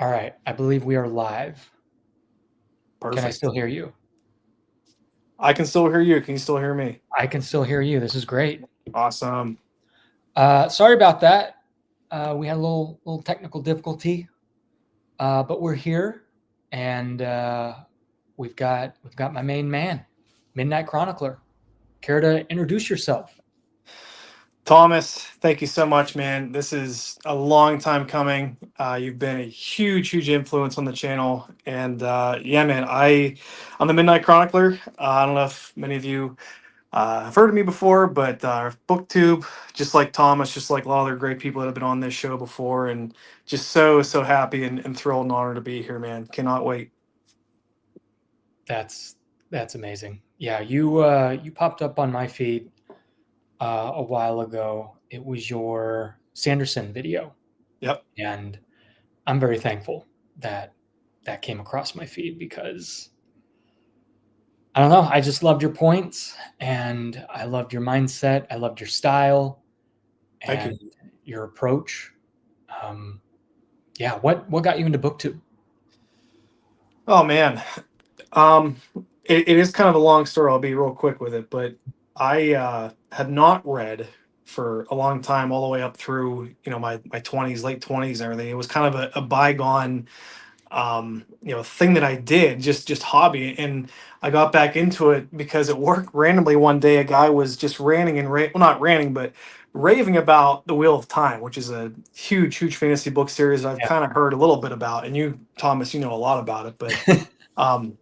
All right, I believe we are live. Can I Perfect. still hear you? I can still hear you. Can you still hear me? I can still hear you. This is great. Awesome. Sorry about that. We had a little technical difficulty, but we're here, and we've got my main man, Midnight Chronicler. Care to introduce yourself? Thomas, thank you so much, man. This is a long time coming. You've been a huge, huge influence on the channel. And yeah, man, I'm the Midnight Chronicler. I don't know if many of you have heard of me before, but booktube, just like Thomas, just like a lot of other great people that have been on this show before. And just so, so happy and thrilled and honored to be here, man. Cannot wait. That's that's amazing. Yeah, you popped up on my feed a while ago. It was your Sanderson video, Yep. and I'm very thankful that that came across my feed because I don't know, I just loved your points and I loved your mindset. I loved your style Thank and you. your approach. Um, yeah, what got you into booktube? Oh, man. Um, it is kind of a long story. I'll be real quick with it, but I had not read for a long time, all the way up through my 20s, late 20s, and everything. It was kind of a bygone thing that I did, just hobby, and I got back into it because at work randomly one day a guy was just ranting and well, not ranting, but raving about the Wheel of Time, which is a huge, huge fantasy book series I've kind of heard a little bit about, and you, Thomas, you know a lot about it, but. Yeah. Um,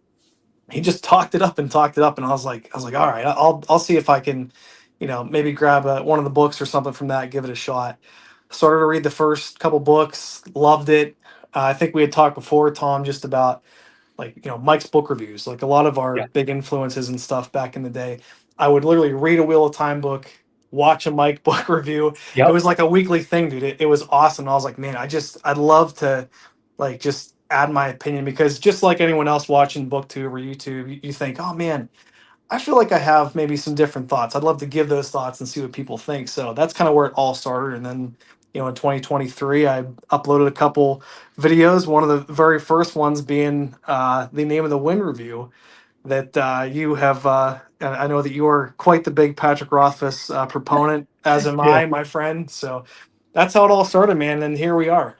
he just talked it up and talked it up, and I was like, all right, I'll see if I can, maybe grab one of the books or something from that, give it a shot. Started to read the first couple books, loved it. I think we had talked before, Tom, just about like Mike's book reviews, like a lot of our Yeah. big influences and stuff back in the day. I would literally read a Wheel of Time book, watch a Mike book review. It Yep. was like a weekly thing, dude. It was awesome. I was like, man, I'd love to like just add my opinion, because just like anyone else watching booktube or YouTube, you think, oh man, I feel like I have maybe some different thoughts. I'd love to give those thoughts and see what people think. So that's kind of where it all started. And then, in 2023, I uploaded a couple videos. One of the very first ones being the Name of the Wind review that you have. And I know that you are quite the big Patrick Rothfuss proponent, as am Yeah. I, my friend. So that's how it all started, man. And here we are.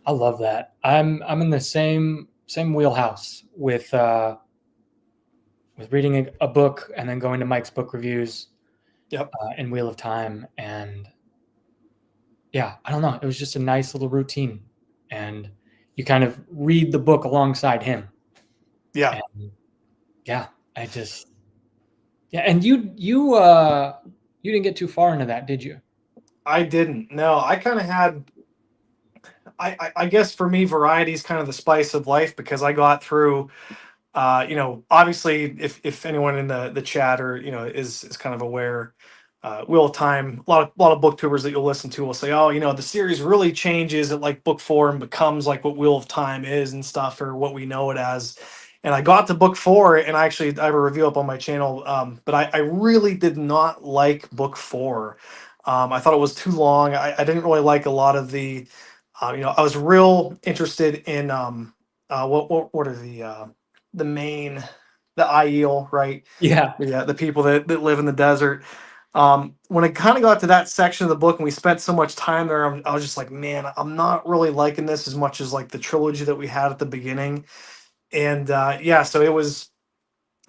I love that. I'm in the same wheelhouse with reading a book and then going to Mike's book reviews Yep. in Wheel of Time, and yeah, I don't know, it was just a nice little routine, and you kind of read the book alongside him, Yeah, and yeah, I just yeah, and you didn't get too far into that, did you? I didn't. No, I kind of had. I guess for me, variety is kind of the spice of life, because I got through. Obviously, if anyone in the chat or is kind of aware, Wheel of Time, a lot of booktubers that you'll listen to will say, oh, the series really changes at like book four and becomes like what Wheel of Time is and stuff, or what we know it as. And I got to book four, and I have a review up on my channel, but I really did not like book four. I thought it was too long. I didn't really like a lot of the, I was real interested in what are the main, the IEL, right? Yeah. Yeah, the people that live in the desert. When I kind of got to that section of the book and we spent so much time there, I was just like, man, I'm not really liking this as much as like the trilogy that we had at the beginning. And yeah, so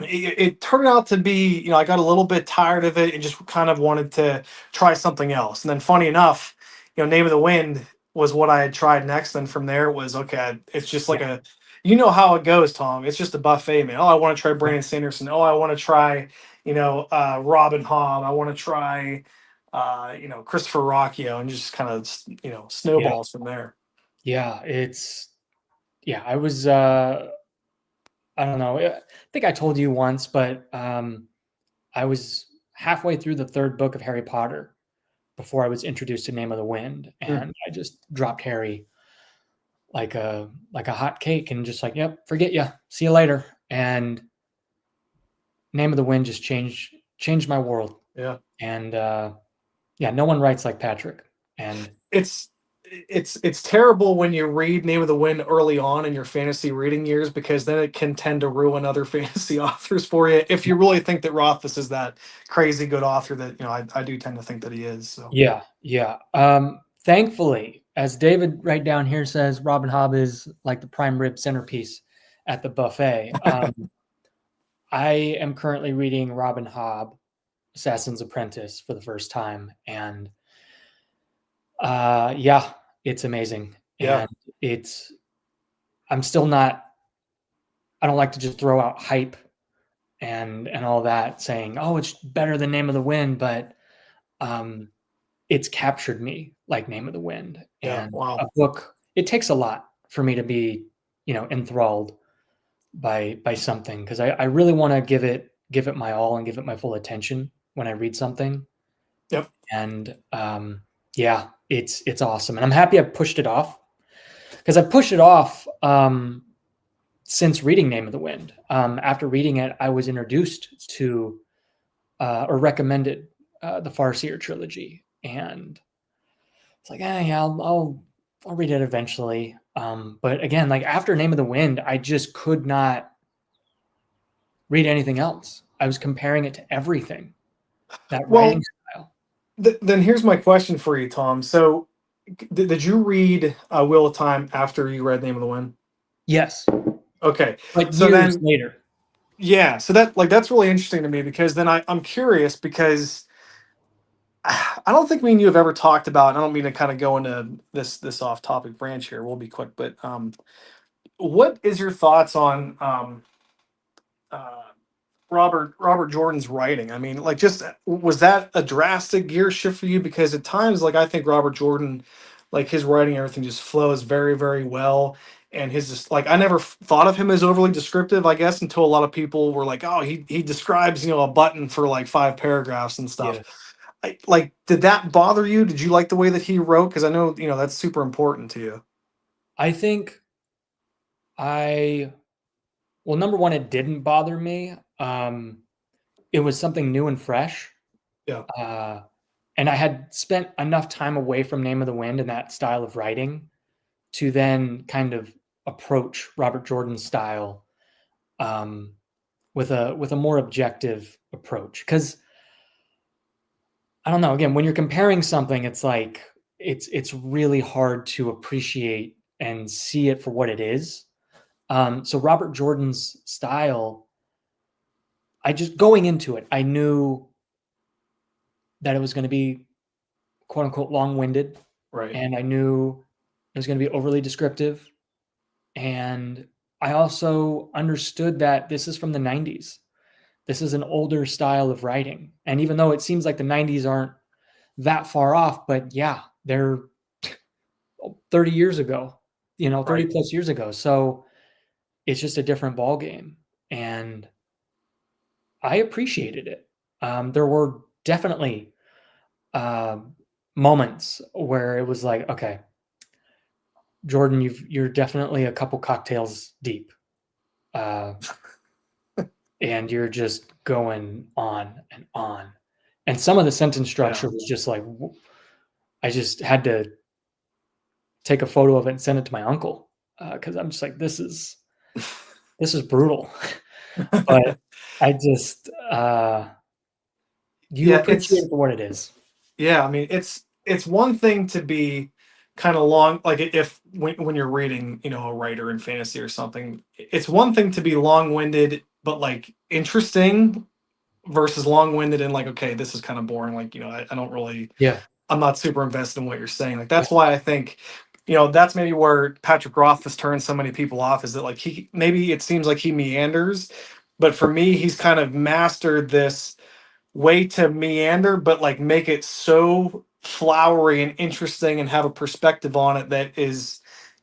it turned out to be, I got a little bit tired of it and just kind of wanted to try something else. And then, funny enough, Name of the Wind was what I had tried next. And from there, it was okay. It's just like Yeah. how it goes, Tom. It's just a buffet, man. Oh, I want to try Yeah. Brandon Sanderson. Oh, I want to try, Robin Hobb. I want to try, Christopher Rocchio, and just kind of, Yeah. snowballs from there. Yeah, it's yeah, I was I don't know. I think I told you once, but I was halfway through the third book of Harry Potter before I was introduced to Name of the Wind, Mm. and I just dropped Harry like a hot cake, and just like, yep, forget you, see you later. And Name of the Wind just changed my world, Yeah. and yeah, no one writes like Patrick, and It's it's terrible when you read Name of the Wind early on in your fantasy reading years, because then it can tend to ruin other fantasy authors for you if you really think that Rothfuss is that crazy good author that I do tend to think that he is. So Yeah, yeah. Thankfully, as David right down here says, Robin Hobb is like the prime rib centerpiece at the buffet. I am currently reading Robin Hobb, Assassin's Apprentice, for the first time, and yeah, it's amazing. yeah, And it's I'm still not. I don't like to just throw out hype and all that, saying, "Oh, it's better than Name of the Wind," but um, it's captured me like Name of the Wind. yeah, And a wow, book, it takes a lot for me to be, enthralled by something, because I really want to give it my all and give it my full attention when I read something. yep, And yeah, it's awesome, and I'm happy I pushed it off, because I've pushed it off since reading Name of the Wind. After reading it, I was introduced to or recommended the Farseer trilogy, and it's like, yeah, I'll read it eventually. But again, like after Name of the Wind, I just could not read anything else. I was comparing it to everything. That writing well, style. then here's my question for you, Tom. So did you read Wheel of Time after you read Name of the Wind? Yes, Okay, but so years then later. yeah, so that's really interesting to me, because then I'm curious, because I don't think me and you have ever talked about, and I don't mean to kind of go into this off topic branch here. We'll be quick, but what is your thoughts on uh, Robert Jordan's writing? I mean, like, just was that a drastic gear shift for you? Because at times, like, I think Robert Jordan, like his writing, everything just flows very, very well. And his just like, I never thought of him as overly descriptive, I guess, until a lot of people were like, oh, he describes a button for like 5 paragraphs and stuff. Yeah, Like, did that bother you? Did you like the way that he wrote? Because I know that's super important to you. I think I well, number one, it didn't bother me. It was something new and fresh. Yeah, Uh, and I had spent enough time away from Name of the Wind and that style of writing to then kind of approach Robert Jordan's style um, with a more objective approach. Because I don't know, again, when you're comparing something, it's like it's really hard to appreciate and see it for what it is. So Robert Jordan's style, I just going into it, I knew that it was going to be quote unquote long winded, right, and I knew it was going to be overly descriptive. And I also understood that this is from the 90s. This is an older style of writing. And even though it seems like the 90s aren't that far off, but yeah, they're 30 years ago, 30 right. plus years ago. So it's just a different ball game. And I appreciated it. There were definitely uh, moments where it was like, okay, Jordan, you're definitely a couple cocktails deep, uh, and you're just going on and on. And some of the sentence Yeah. structure was just like, I just had to take a photo of it and send it to my uncle, because I'm just like, this is brutal. But I just you Yeah, appreciate it for what it is. yeah, I mean, it's one thing to be kind of long, like if when you're reading, a writer in fantasy or something, it's one thing to be long-winded but like interesting, versus long-winded and like, okay, this is kind of boring. Like, I don't really, Yeah, I'm not super invested in what you're saying. Like, that's why I think, that's maybe where Patrick Rothfuss turns so many people off, is that like he maybe it seems like he meanders, but for me, he's kind of mastered this way to meander, but like make it so flowery and interesting and have a perspective on it that is,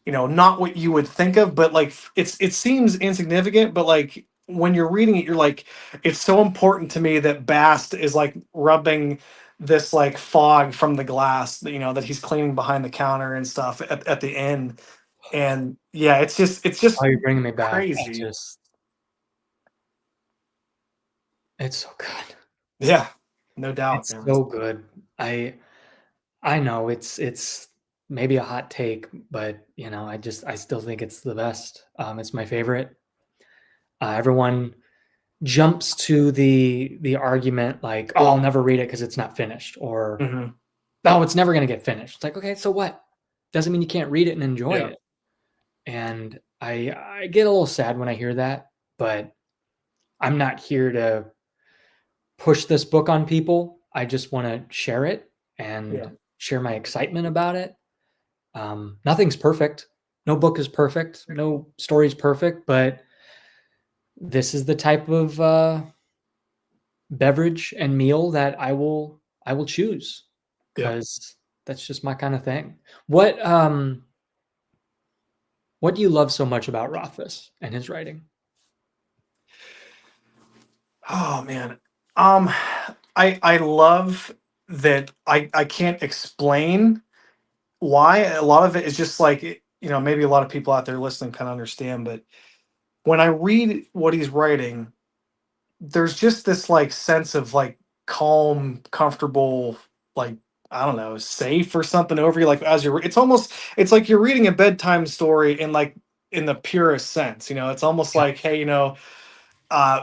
not what you would think of, but like it seems insignificant, but like when you're reading it, you're like, it's so important to me that Bast is like rubbing this like fog from the glass, that he's cleaning behind the counter and stuff at the end. And yeah, it's just oh, you're bringing me back. crazy. It's so good. Yeah, no doubt, It's man. so good. I I know it's maybe a hot take, but I still think it's the best. It's my favorite. Everyone jumps to the argument like, oh, I'll never read it because it's not finished, or Hmm. oh, it's never going to get finished. It's like, okay, so what? Doesn't mean you can't read it and enjoy Yeah. it. And I get a little sad when I hear that, but I'm not here to push this book on people. I just want to share it Yeah. and share my excitement about it. Nothing's perfect. No book is perfect. No story is perfect, but this is the type of beverage and meal that I will choose Yeah. because that's just my kind of thing. What do you love so much about Rothfuss and his writing? Oh man. Um, I love that I can't explain why. A lot of it is just like maybe a lot of people out there listening kind of understand, but when I read what he's writing, there's just this like sense of like calm, comfortable, like I don't know, safe or something over you. Like as you're, it's like you're reading a bedtime story in like in the purest sense. It's almost Yeah, like, hey,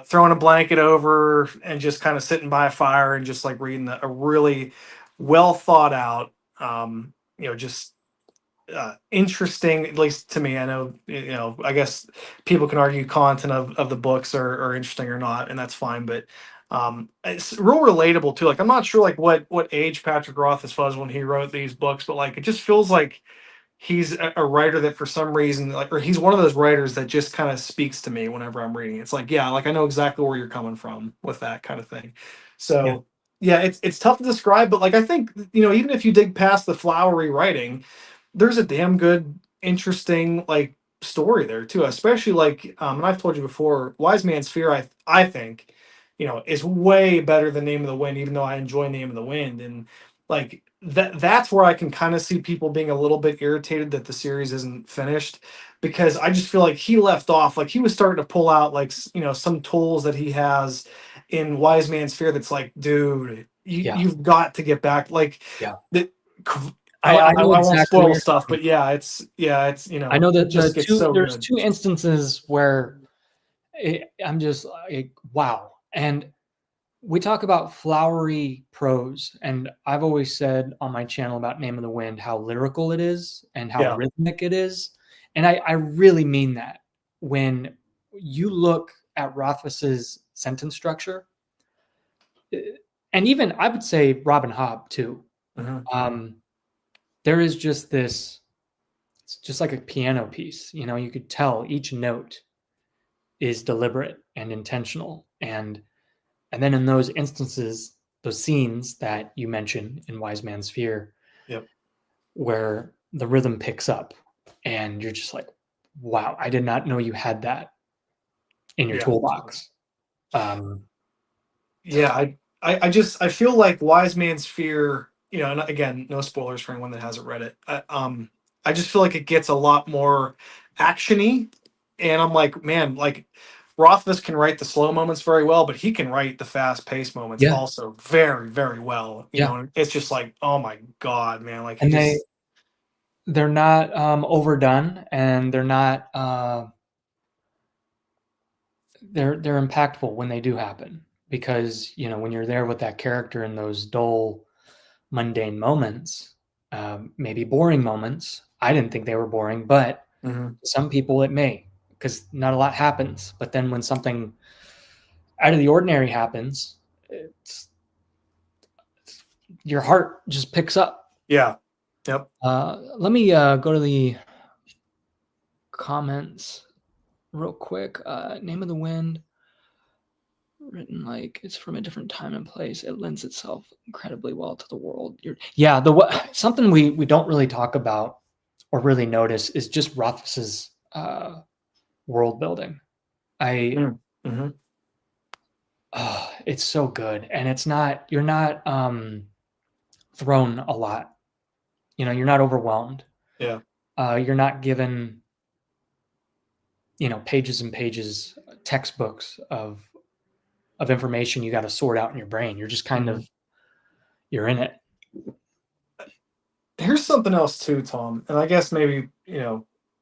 throwing a blanket over and just kind of sitting by a fire and just like reading a really well thought out, just interesting, at least to me. I know, I guess people can argue content of the books are interesting or not, and that's fine. But it's real relatable too. Like I'm not sure like what age Patrick Rothfuss was when he wrote these books, but like it just feels like he's a writer that for some reason like or he's one of those writers that just kind of speaks to me whenever I'm reading. It's like, yeah, like I know exactly where you're coming from with that kind of thing. yeah, So yeah, it's tough to describe, but like I think even if you dig past the flowery writing, there's a damn good, interesting like story there too. Especially like, and I've told you before, Wise Man's Fear. I think, is way better than Name of the Wind, even though I enjoy Name of the Wind. And like that's where I can kind of see people being a little bit irritated that the series isn't finished, because I just feel like he left off, like he was starting to pull out like some tools that he has in Wise Man's Fear that's like, dude, yeah, you've got to get back like yeah. the I know I won't exactly where spoil you're stuff, coming but from. yeah, it's I know it that just gets so there's good. two instances where I'm just like, wow. And we talk about flowery prose, and I've always said on my channel about Name of the Wind how lyrical it is and how Yeah. rhythmic it is. And I really mean that. When you look at Rothfuss's sentence structure, and even I would say Robin Hobb too, Hmm. um, there is just this, it's just like a piano piece. You could tell each note is deliberate and intentional. And then in those instances, those scenes that you mentioned in Wise Man's Fear, Yep. where the rhythm picks up and you're just like, wow, I did not know you had that in your Yeah. toolbox. Um, Yeah. I feel like Wise Man's Fear, and again, no spoilers for anyone that hasn't read it. I just feel like it gets a lot more actiony, and I'm like, man, like Rothfuss can write the slow moments very well, but he can write the fast paced moments yeah, also very, very well. yeah. And it's just like, oh my god, man, like he And just they're not overdone, and they're not they're impactful when they do happen, because when you're there with that character in those dull, mundane moments, maybe boring moments. I didn't think they were boring, but Mhm. some people it may, because not a lot happens. But then when something out of the ordinary happens, it's, your heart just picks up. Yeah. Yep. Let me go to the comments real quick. Name of the Wind, written like it's from a different time and place. It lends itself incredibly well to the world. Yeah, something we don't really talk about or really notice is just Rothfuss's world building. I Mm-hmm. It's so good, and you're not thrown a lot. You're not overwhelmed. Yeah. You're not given pages and pages, textbooks of information you got to sort out in your brain. You're just kind Hmm. of, you're in it. here's something else too, Tom, and I guess maybe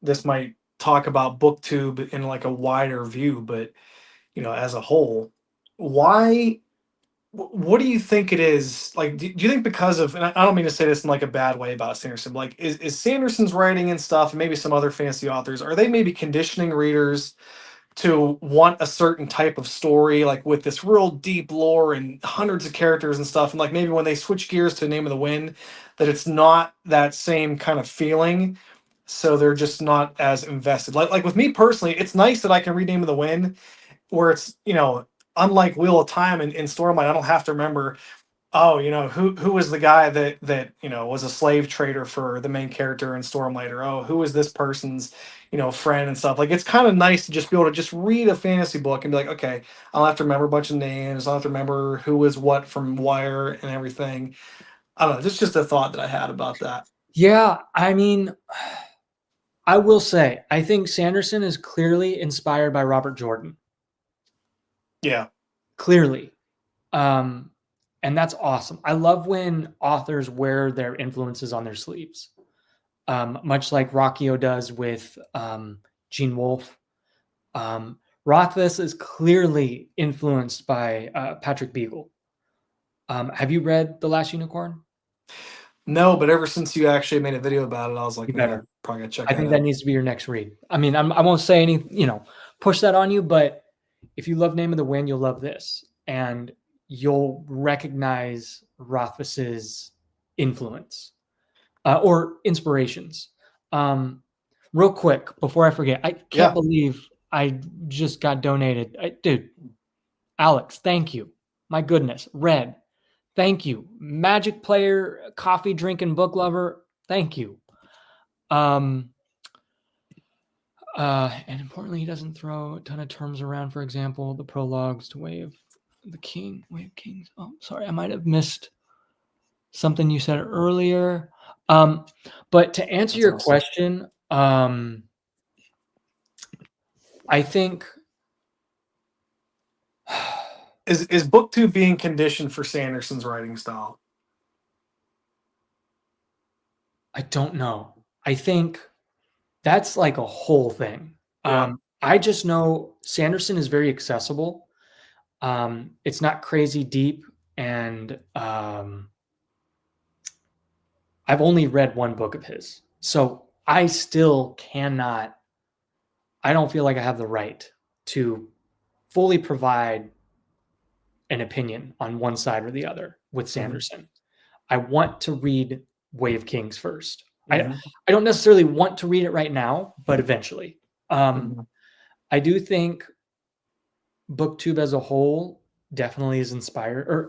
this might talk about booktube in like a wider view, but as a whole, why? What do you think it is? Like, do you think because of, and I don't mean to say this in like a bad way about Sanderson, but like, is Sanderson's writing and stuff, and maybe some other fantasy authors, are they maybe conditioning readers to want a certain type of story, like with this real deep lore and hundreds of characters and stuff, and like maybe when they switch gears to Name of the Wind, that it's not that same kind of feeling, so they're just not as invested. Like with me personally, it's nice that I can read Name of the Wind, where it's unlike Wheel of Time and in Stormlight, I don't have to remember, oh, who was the guy that was a slave trader for the main character in Stormlight, or oh, who was this person's friend and stuff. Like, it's kind of nice to just be able to just read a fantasy book and be like, okay, I'll have to remember a bunch of names, I'll have to remember who was what from wire and everything. I don't know, just a thought that I had about that. Yeah, I mean, I will say, I think Sanderson is clearly inspired by Robert Jordan. Yeah. Clearly. And that's awesome. I love when authors wear their influences on their sleeves, much like Rockio does with Gene Wolfe. Rothfuss is clearly influenced by Patrick Beagle. Have you read The Last Unicorn? No, but ever since you actually made a video about it, I was like, You man, better. probably gotta check I that think out. that needs to be your next read. I mean, I won't say any, push that on you, but if you love Name of the Wind, you'll love this. And you'll recognize Rothfuss's influence or inspirations. Real quick, before I forget, I can't believe I just got donated. Dude, Alex, thank you. My goodness. Red, thank you. Magic player, coffee drinking book lover, thank you. And importantly, he doesn't throw a ton of terms around. For example, the prologues to Way of Kings. Oh, sorry, I might have missed something you said earlier. But to answer That's your awesome. question, I think Is booktube being conditioned for Sanderson's writing style? I don't know. I think that's like a whole thing. Yeah. I just know Sanderson is very accessible. It's not crazy deep, and I've only read one book of his, so I still cannot. I don't feel like I have the right to fully provide an opinion on one side or the other with Sanderson. I want to read Way of Kings first. I don't necessarily want to read it right now, but eventually. I do think BookTube as a whole definitely is inspired or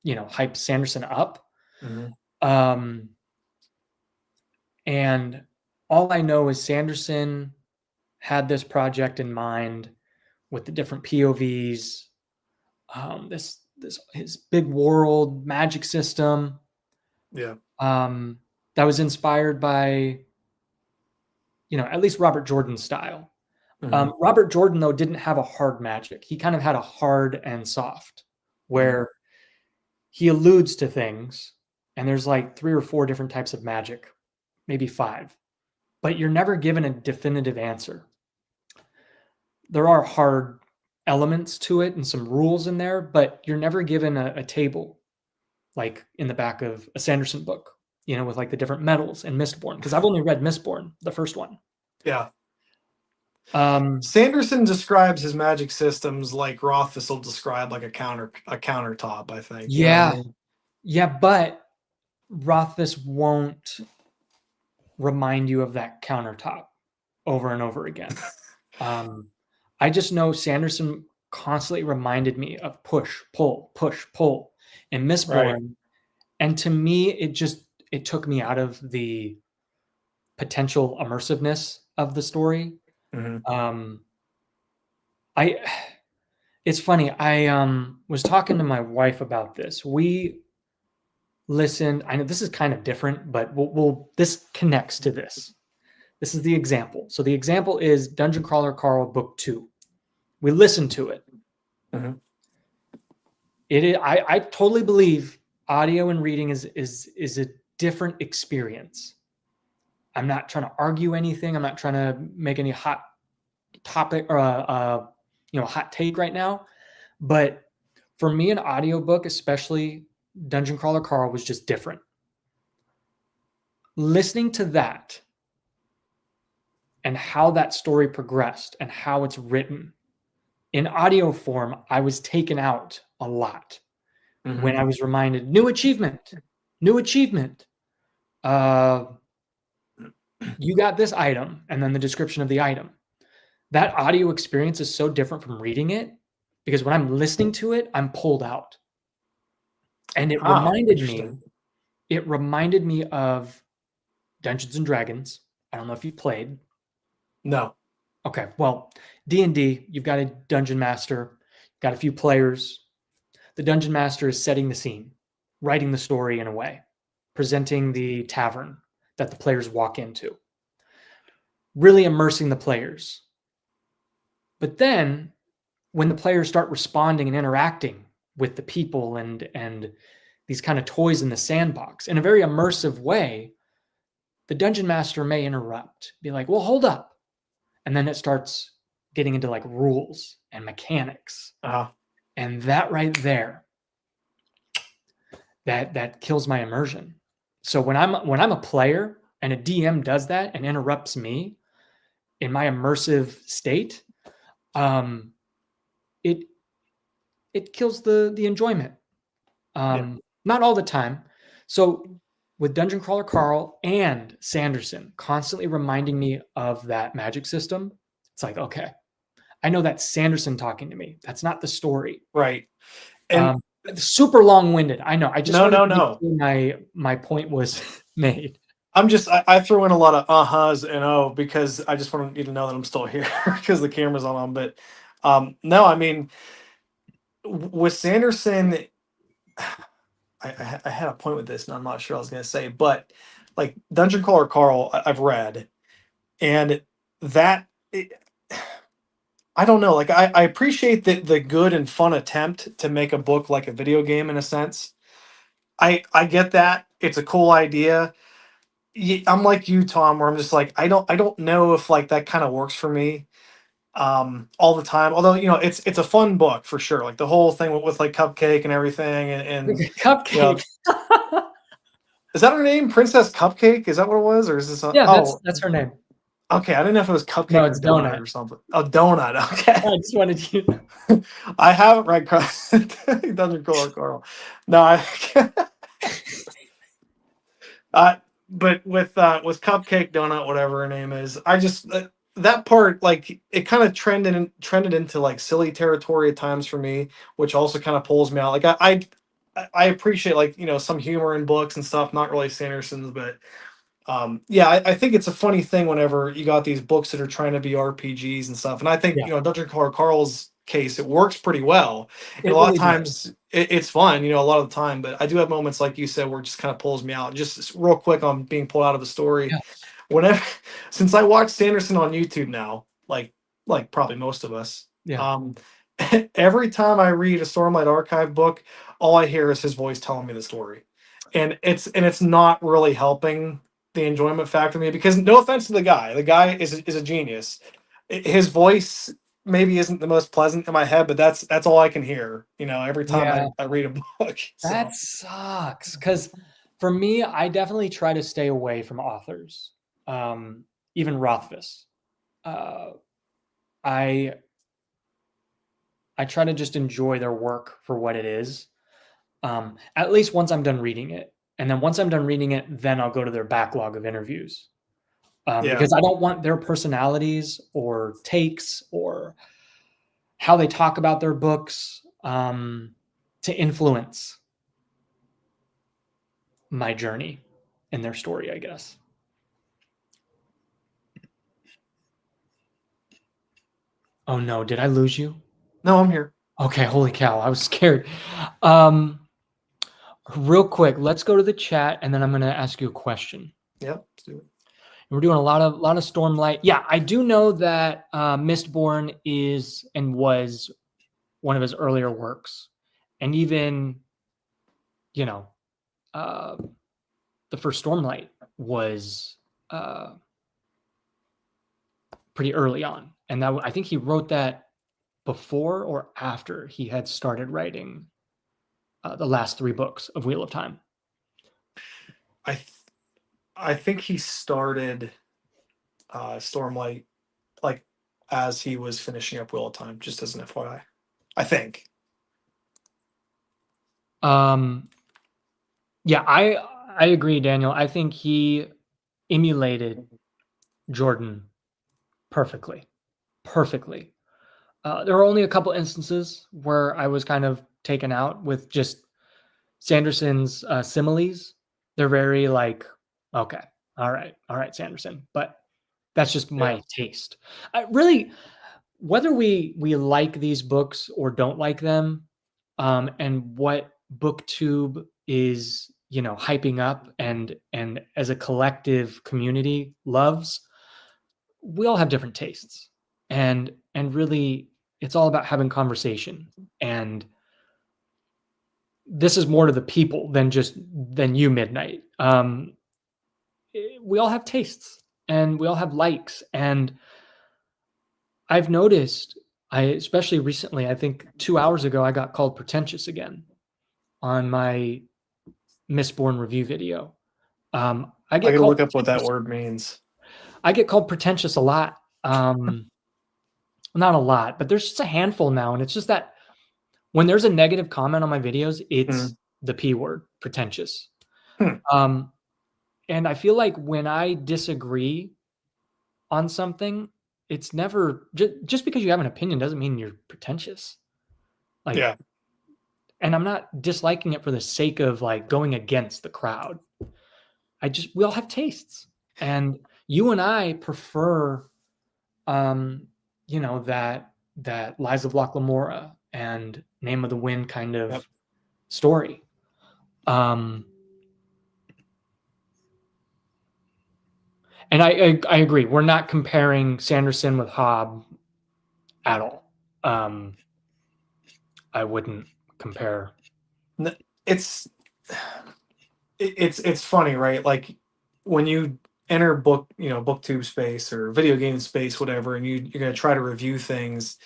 hyped Sanderson up. And all I know is Sanderson had this project in mind with the different POVs, this his big world magic system. Yeah. That was inspired by, at least Robert Jordan's style. Robert Jordan, though, didn't have a hard magic. He kind of had a hard and soft, where he alludes to things, and there's like 3 or 4 different types of magic, maybe 5, but you're never given a definitive answer. There are hard elements to it and some rules in there, but you're never given a table like in the back of a Sanderson book, with like the different metals and Mistborn, because I've only read Mistborn, the first one. Yeah. Sanderson describes his magic systems like Rothfuss will describe like a countertop, I think. Yeah. I mean? Yeah, but Rothfuss won't remind you of that countertop over and over again. I just know Sanderson constantly reminded me of push, pull, and Mistborn. Right. And to me, it took me out of the potential immersiveness of the story. It's funny. I was talking to my wife about this. We listened. I know this is kind of different, but this connects to this. This is the example. So the example is Dungeon Crawler Carl Book 2. We listened to it. It is, I totally believe audio and reading is different experience. I'm not trying to argue anything. I'm not trying to make any hot topic or hot take right now. But for me, an audiobook, especially Dungeon Crawler Carl, was just different. Listening to that and how that story progressed and how it's written in audio form, I was taken out a lot when I was reminded, new achievement. You got this item, and then the description of the item. That audio experience is so different from reading it, because when I'm listening to it, I'm pulled out. And it reminded me of Dungeons and Dragons. I don't know if you played. No. Okay, well, D&D, you've got a dungeon master, got a few players. The dungeon master is setting the scene, writing the story in a way, presenting the tavern that the players walk into, really immersing the players. But then when the players start responding and interacting with the people and these kind of toys in the sandbox in a very immersive way, the dungeon master may interrupt, be like, well, hold up. And then it starts getting into like rules and mechanics. And that right there, that kills my immersion. So when I'm a player and a DM does that and interrupts me in my immersive state, it kills the enjoyment. Not all the time. So with Dungeon Crawler Carl and Sanderson constantly reminding me of that magic system, it's like, okay, I know that's Sanderson talking to me. That's not the story. Right. And super long-winded. I know. I just no. My point was made. I threw in a lot of uh-huhs and because I just want you to know that I'm still here because the camera's on. But no, I mean, with Sanderson, I had a point with this, and I'm not sure I was going to say, but like Dungeon Crawler Carl, I've read, and that I don't know. Like I appreciate the good and fun attempt to make a book like a video game in a sense. I get that. It's a cool idea. I'm like you, Tom, where I'm just like I don't know if like that kind of works for me all the time. Although it's a fun book for sure. Like the whole thing with like Cupcake and everything and Cupcake. Is that her name? Princess Cupcake? Is that what it was, or is this? That's her name. Okay, I didn't know if it was Cupcake No, or it's donut or something. Oh, donut. Okay. I just wanted you. I haven't read Dungeon Crawler Carl. No, but with Cupcake, Donut, whatever her name is, I just that part, like, it kind of trended into like silly territory at times for me, which also kind of pulls me out. Like I appreciate like some humor in books and stuff, not really Sanderson's, but I think it's a funny thing whenever you got these books that are trying to be RPGs and stuff. And I think Dungeon Crawler Carl's case, it works pretty well. And a lot of times it's fun, a lot of the time. But I do have moments like you said where it just kind of pulls me out. Just real quick on being pulled out of the story. Yeah. Whenever since I watched Sanderson on YouTube now, like probably most of us. Yeah. Every time I read a Stormlight Archive book, all I hear is his voice telling me the story. And it's not really helping the enjoyment factor me, because no offense to the guy is a genius. His voice maybe isn't the most pleasant in my head, but that's all I can hear every time I read a book. That sucks, because for me, I definitely try to stay away from authors, even Rothfuss. I try to just enjoy their work for what it is, at least once I'm done reading it. And then once I'm done reading it, then I'll go to their backlog of interviews, because I don't want their personalities or takes or how they talk about their books to influence my journey in their story, I guess. Oh no, did I lose you? No, I'm here. Okay, holy cow, I was scared. Real quick, let's go to the chat, and then I'm going to ask you a question. Yep, let's do it. We're doing a lot of Stormlight. Yeah, I do know that Mistborn is and was one of his earlier works, and even the the first Stormlight was pretty early on, and that I think he wrote that before or after he had started writing the last 3 books of Wheel of Time. I think he started Stormlight like as he was finishing up Wheel of Time, just as an FYI. I think. Yeah, I agree, Daniel. I think he emulated Jordan perfectly. Perfectly. There were only a couple instances where I was kind of taken out with just Sanderson's similes. They're very like, okay, all right, Sanderson. But that's just my taste. Really, whether we like these books or don't like them, and what booktube is, hyping up and as a collective community loves, we all have different tastes, and really it's all about having conversation, and this is more to the people than you, Midnight. We all have tastes and we all have likes, and I've noticed, especially recently, I think 2 hours ago, I got called pretentious again on my Mistborn review video. I I get gotta called look up what that pretentious. word means. I get called pretentious a lot. Not a lot, but there's just a handful now, and it's just that when there's a negative comment on my videos, it's the P word, pretentious. And I feel like when I disagree on something, it's never just because you have an opinion doesn't mean you're pretentious. Like, Yeah. and I'm not disliking it for the sake of like going against the crowd. We all have tastes, and you and I prefer, that Lies of Locke Lamora and Name of the Wind kind of story. And I agree. We're not comparing Sanderson with Hobb at all. I wouldn't compare. It's funny, right? Like when you enter booktube space or video game space, whatever, and you're going to try to review things,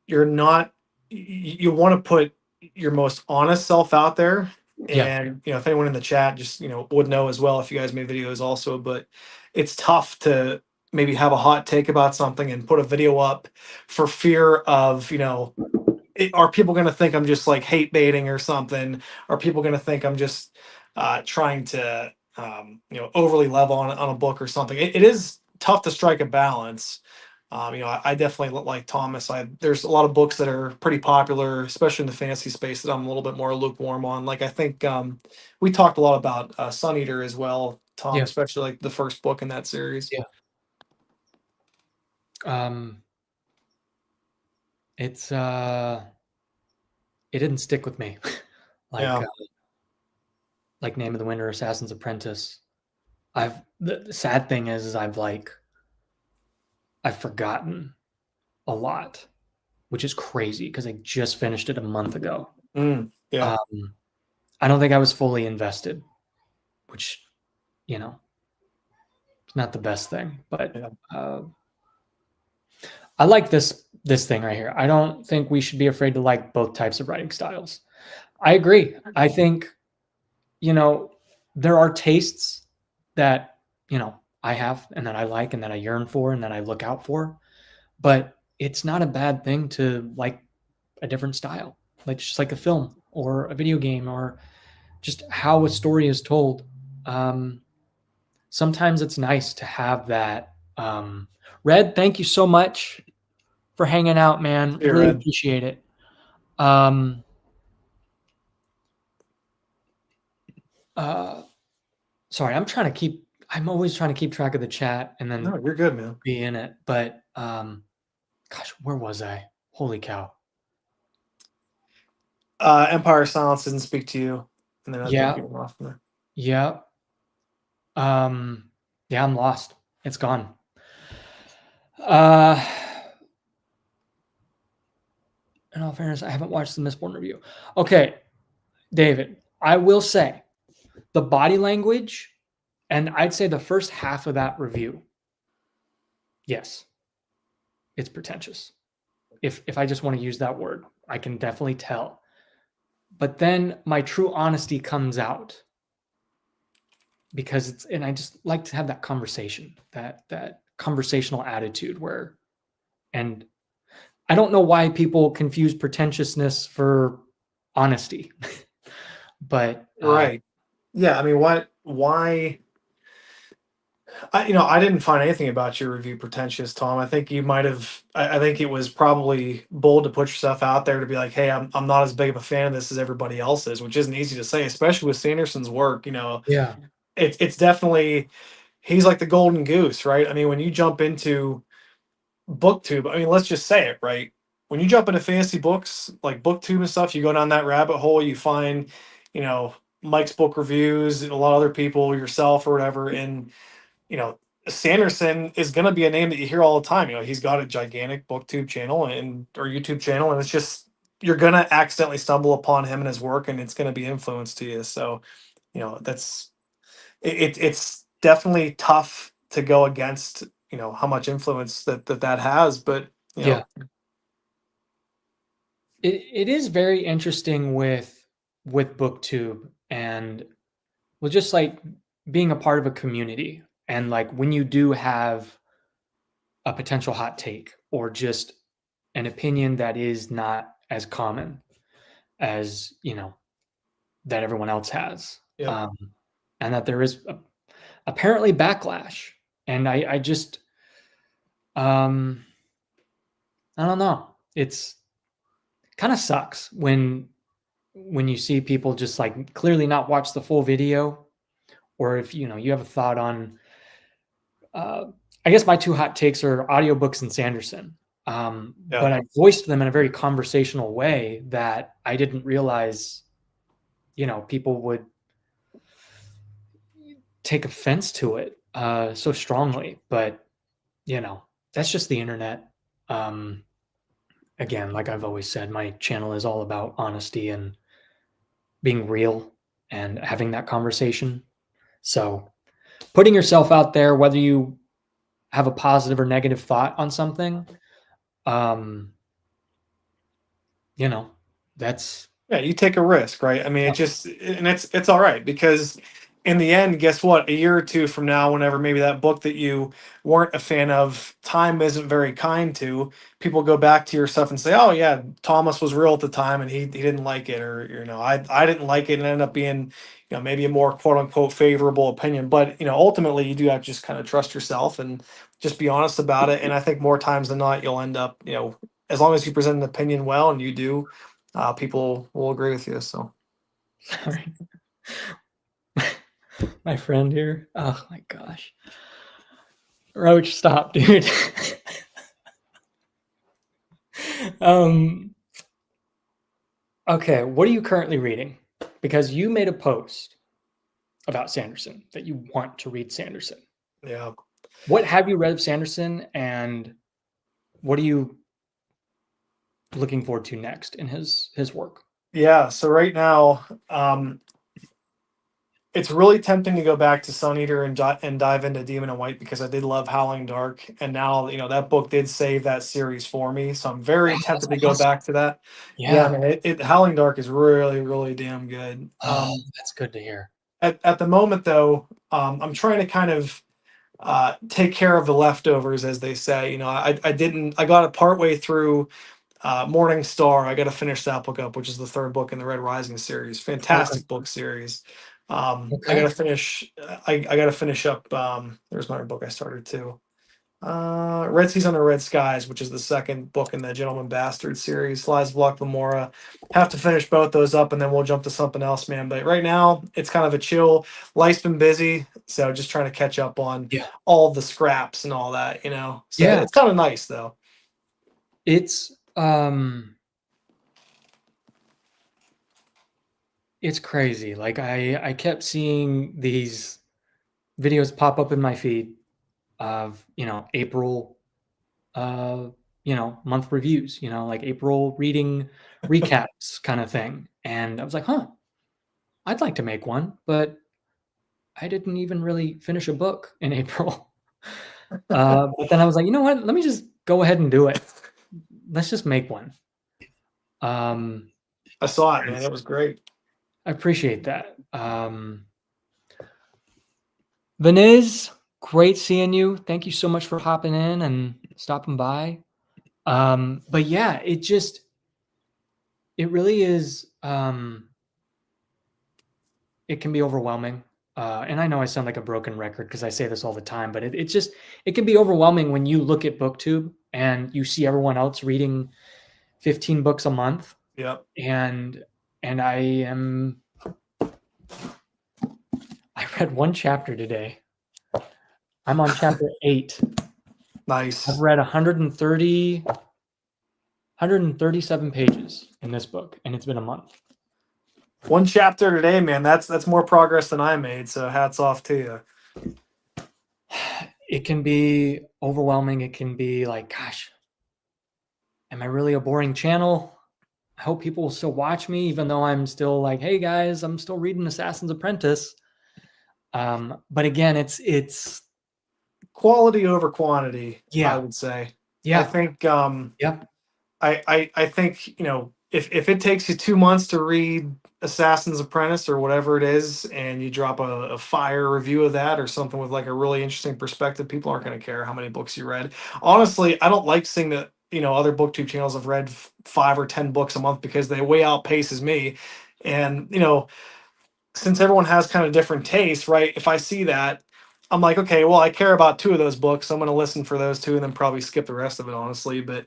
you're not, you want to put your most honest self out there. Yeah. And if anyone in the chat just would know as well, if you guys made videos also, but it's tough to maybe have a hot take about something and put a video up for fear of are people going to think I'm just like hate baiting or something? Are people going to think I'm just trying to overly level on a book or something? It is tough to strike a balance. I definitely like Thomas. There's a lot of books that are pretty popular, especially in the fantasy space, that I'm a little bit more lukewarm on. Like I think we talked a lot about Sun Eater as well, Tom, Yeah. especially like the first book in that series. Yeah. It's it didn't stick with me. like Name of the Wind or Assassin's Apprentice. The sad thing is I've forgotten a lot, which is crazy because I just finished it a month ago. Yeah. I don't think I was fully invested, which, it's not the best thing, but I like this thing right here. I don't think we should be afraid to like both types of writing styles. I agree. I think, there are tastes that, I have and that I like and that I yearn for and that I look out for, but it's not a bad thing to like a different style, like just like a film or a video game or just how a story is told. Sometimes it's nice to have that. Red, thank you so much for hanging out, man. Yeah, really Red. appreciate it. Sorry, I'm always trying to keep track of the chat and then No, you're good, man. be in it. But gosh, where was I? Holy cow. Empire Silence didn't speak to you. And then I think you were off from there. Yeah. Yeah, I'm lost. It's gone. In all fairness, I haven't watched the Mistborn review. Okay, David, I will say the body language, and I'd say the first half of that review, yes, it's pretentious. If I just want to use that word, I can definitely tell. But then my true honesty comes out because it's, and I just like to have that conversation, that conversational attitude where, and I don't know why people confuse pretentiousness for honesty, but Right. Yeah. I mean, why? I didn't find anything about your review pretentious, Tom. I think you might have. I think it was probably bold to put yourself out there to be like, "Hey, I'm not as big of a fan of this as everybody else is," which isn't easy to say, especially with Sanderson's work. yeah, It's definitely he's like the golden goose, right? I mean, when you jump into booktube, I mean, let's just say it, right? When you jump into fantasy books like booktube and stuff, you go down that rabbit hole, you find, you know, Mike's book reviews, a lot of other people, yourself or whatever, and you know, Sanderson is going to be a name that you hear all the time. He's got a gigantic booktube channel and or YouTube channel, and it's just you're going to accidentally stumble upon him and his work, and it's going to be influenced to you. So, that's it's definitely tough to go against. How much influence that has, but you yeah. know, It is very interesting with booktube, and well, just like being a part of a community, and like when you do have a potential hot take or just an opinion that is not as common as that everyone else has, yep. and that there is apparently backlash, and I just um I don't know, it's kind of sucks when you see people just like clearly not watch the full video, or if you have a thought on uh, I guess my two hot takes are audiobooks and Sanderson. Yeah. But I voiced them in a very conversational way that I didn't realize people would take offense to it so strongly. But that's just the internet. um, Again, like I've always said, my channel is all about honesty and being real and having that conversation. So putting yourself out there, whether you have a positive or negative thought on something, um, you know, that's Yeah, you take a risk, right? I mean, yeah, and it's all right because in the end, guess what? A year or two from now, whenever maybe that book that you weren't a fan of, time isn't very kind to, people go back to your stuff and say, "Oh yeah, Thomas was real at the time and he didn't like it," or I didn't like it and it ended up being maybe a more quote unquote favorable opinion. But ultimately, you do have to just kind of trust yourself and just be honest about it. And I think more times than not, you'll end up as long as you present an opinion well and you do people will agree with you. So sorry. My friend here. Oh my gosh. Roach, stop, dude. um okay, what are you currently reading? Because you made a post about Sanderson that you want to read Sanderson. yeah, What have you read of Sanderson, and what are you looking forward to next in his work? yeah. So right now, it's really tempting to go back to Sun Eater and dive into Demon and White because I did love Howling Dark, and now that book did save that series for me. So I'm very Oh, that's tempted to go awesome. back to that. Yeah, Yeah. man, Howling Dark is really really damn good. Oh, that's good to hear. At the moment though, I'm trying to kind of take care of the leftovers, as they say. I got it partway through Morning Star. I got to finish that book up, which is the third book in the Red Rising series. Okay. Fantastic book series. I got Okay. to finish. I got to finish up. There's another book I started too. Red Seas Under Red Skies, which is the second book in the Gentleman Bastard series. Lies of Locke Lamora. Have to finish both those up, and then we'll jump to something else, man. But right now, it's kind of a chill. Life's been busy, so just trying to catch up on Yeah. all the scraps and all that. So Yeah. it's kind of nice though. It's it's crazy. Like I kept seeing these videos pop up in my feed of, April month reviews, like April reading recaps kind of thing. And I was like, "Huh, I'd like to make one, but I didn't even really finish a book in April. But then I was like, you know what? Let me just go ahead and do it. Let's just make one. I saw it, man. It was great. I appreciate that. Veniz, great seeing you. Thank you so much for hopping in and stopping by. But yeah, it really is, it can be overwhelming. And I know I sound like a broken record because I say this all the time, but it can be overwhelming when you look at BookTube and you see everyone else reading 15 books a month. Yep. And I read one chapter today. I'm on chapter 8. Nice. I've read 137 pages in this book, and it's been a month. One chapter today, man. That's more progress than I made. So hats off to you. It can be overwhelming. It can be like, gosh, am I really a boring channel? I hope people will still watch me, even though I'm still like, hey guys, I'm still reading Assassin's Apprentice. But again, it's quality over quantity. Yeah. I would say. Yeah. I think. Yep. I think, you know, if it takes you 2 months to read Assassin's Apprentice or whatever it is, and you drop a fire review of that or something with like a really interesting perspective, people aren't going to care how many books you read. Honestly, I don't like seeing that, you know, other booktube channels have read 5 or 10 books a month because they way outpaces me. And, you know, since everyone has kind of different tastes, right? If I see that, I'm like, okay, well, I care about 2 of those books. So I'm going to listen for those 2 and then probably skip the rest of it, honestly. But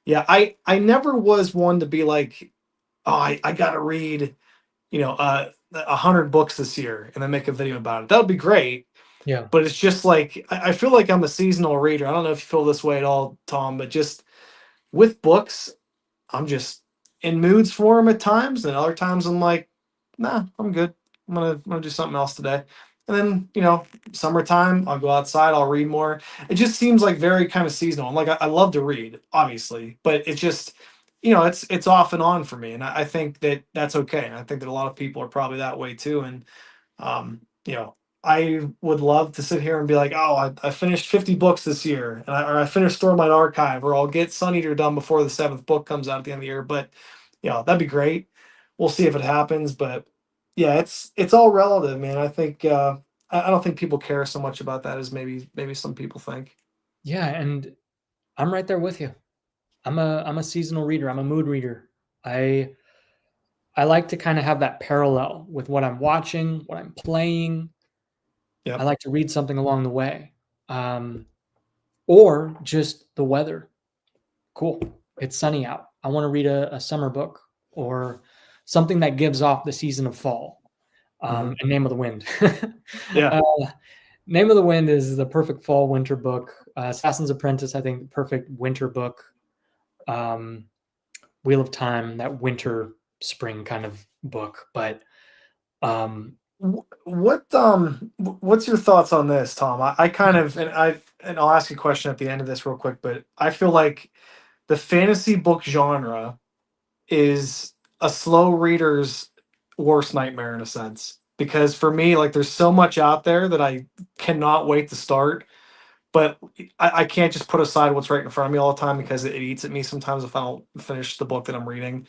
yeah, I never was one to be like, oh, I got to read, you know, 100 books this year and then make a video about it. That would be great. Yeah. But it's just like, I feel like I'm a seasonal reader. I don't know if you feel this way at all, Tom, but just with books, I'm just in moods for them at times, and other times I'm like, nah, I'm good. I'm gonna do something else today. And then, you know, summertime, I'll go outside, I'll read more. It just seems like very kind of seasonal. Like I love to read, obviously, but it's just, you know, it's off and on for me, and I think that that's okay. And I think that a lot of people are probably that way too. And you know, I would love to sit here and be like, oh, I finished 50 books this year, and or I finished Stormlight Archive, or I'll get Sun Eater done before the 7th book comes out at the end of the year. But you know, that'd be great. We'll see if it happens. But yeah, it's all relative, man. I think I don't think people care so much about that as maybe some people think. Yeah, and I'm right there with you. I'm a seasonal reader. I'm a mood reader. I like to kind of have that parallel with what I'm watching, what I'm playing. Yep. I like to read something along the way, or just the weather. Cool, it's sunny out. I want to read a summer book or something that gives off the season of fall. And Name of the Wind. Yeah. Name of the Wind is the perfect fall winter book. Assassin's Apprentice, I think, the perfect winter book. Wheel of Time, that winter spring kind of book. But what's your thoughts on this, Tom? I kind of, and I'll ask you a question at the end of this real quick, but I feel like the fantasy book genre is a slow reader's worst nightmare in a sense, because for me, like, there's so much out there that I cannot wait to start, but I can't just put aside what's right in front of me all the time because it eats at me sometimes if I don't finish the book that I'm reading.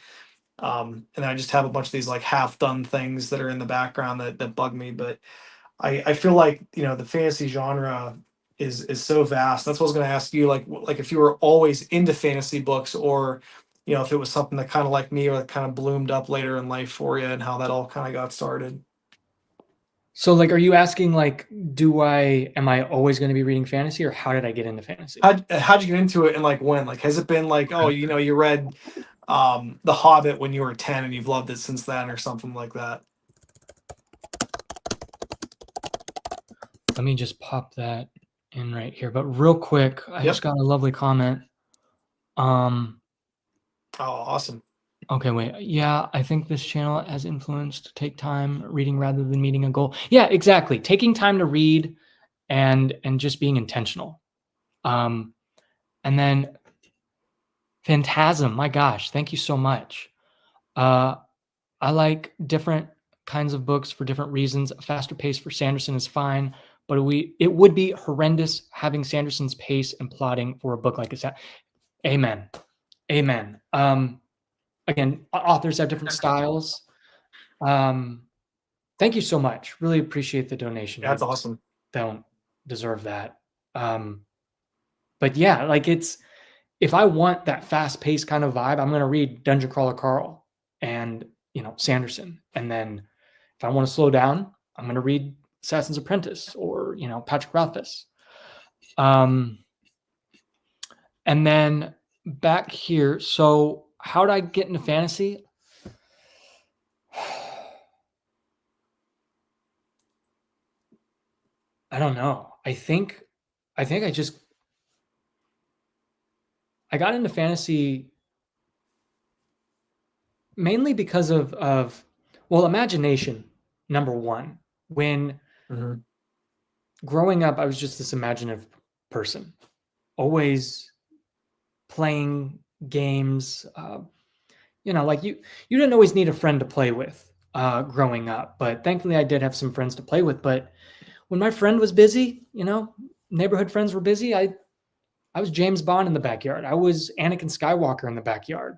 And I just have a bunch of these like half done things that are in the background that bug me. But I feel like, you know, the fantasy genre is so vast. That's what I was going to ask you. Like if you were always into fantasy books, or you know, if it was something that kind of like me or that kind of bloomed up later in life for you, and how that all kind of got started. so, like, are you asking, like, am I always going to be reading fantasy, or how did I get into fantasy? How'd you get into it, and like when? Like, has it been like, oh, you know, you read The Hobbit when you were 10 and you've loved it since then, or something like that? Let me just pop that in right here. But real quick, I just got a lovely comment. Oh, awesome. Okay, wait. Yeah, I think this channel has influenced take time reading rather than meeting a goal. Yeah, exactly. Taking time to read and just being intentional. And then Phantasm, my gosh, thank you so much. I like different kinds of books for different reasons. A faster pace for Sanderson is fine, but it would be horrendous having Sanderson's pace and plotting for a book like this. Amen. Amen. Again, authors have different styles. Thank you so much. Really appreciate the donation. That's awesome. Don't deserve that. But yeah, like if I want that fast paced kind of vibe, I'm going to read Dungeon Crawler Carl and, Sanderson. And then if I want to slow down, I'm going to read Assassin's Apprentice or, Patrick Rothfuss. And then back here. So how did I get into fantasy? I don't know. I think I got into fantasy mainly because of imagination, number one. When growing up, I was just this imaginative person, always playing games. Like you didn't always need a friend to play with growing up, but thankfully I did have some friends to play with. But when my friend was busy, neighborhood friends were busy, I was James Bond in the backyard. I was Anakin Skywalker in the backyard.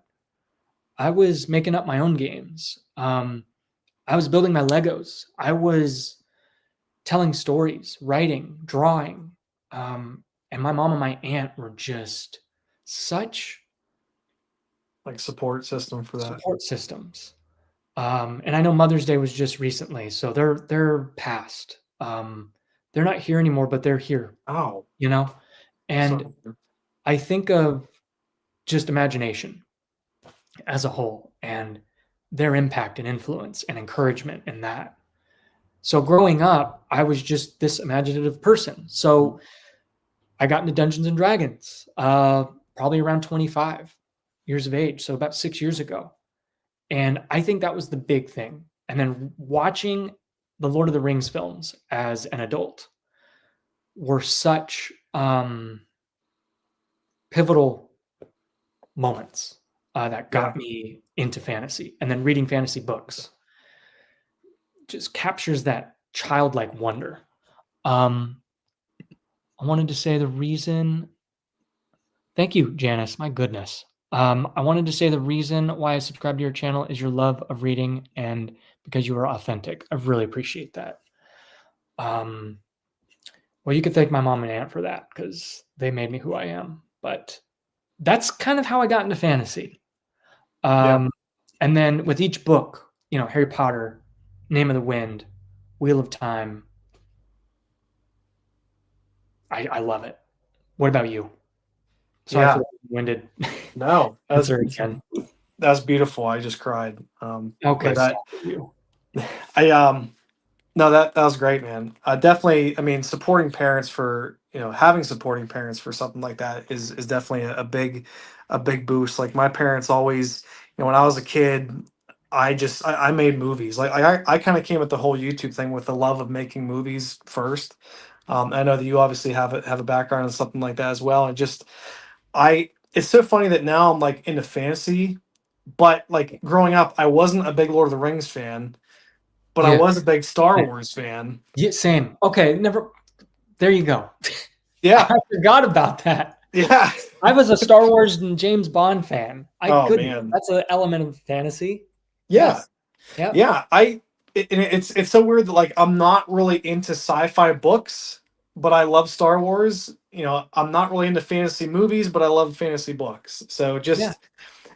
I was making up my own games. I was building my Legos. I was telling stories, writing, drawing. And my mom and my aunt were just such like support system for that. Support systems. And I know Mother's Day was just recently, so they're past. They're not here anymore, but they're here. Oh, and I think of just imagination as a whole and their impact and influence and encouragement in that. So growing up, I was just this imaginative person. So I got into Dungeons and Dragons, probably around 25 years of age. So about 6 years ago. And I think that was the big thing. And then watching the Lord of the Rings films as an adult were such pivotal moments that got me into fantasy. And then reading fantasy books just captures that childlike wonder. I wanted to say the reason. Thank you, Janice. My goodness. I wanted to say the reason why I subscribed to your channel is your love of reading and because you are authentic. I really appreciate that. Well, you could thank my mom and aunt for that because they made me who I am. But that's kind of how I got into fantasy. And then with each book, Harry Potter, Name of the Wind, Wheel of Time, I love it. What about you? Sorry for the winded. No, again. That's beautiful. I just cried. Okay, no, that was great, man. Definitely. I mean, supporting parents for having supporting parents for something like that is definitely a big boost. Like my parents always, when I was a kid, I made movies. Like I kind of came at the whole YouTube thing with the love of making movies first. I know that you obviously have a background in something like that as well, and just it's so funny that now I'm like into fantasy, but like growing up, I wasn't a big Lord of the Rings fan, but I was a big Star Wars fan. Yeah, same. Okay, never. There you go. Yeah, I forgot about that. Yeah, I was a Star Wars and James Bond fan. Man, that's an element of fantasy. Yeah, yes. Yeah. It's so weird that like I'm not really into sci-fi books, but I love Star Wars. I'm not really into fantasy movies, but I love fantasy books. So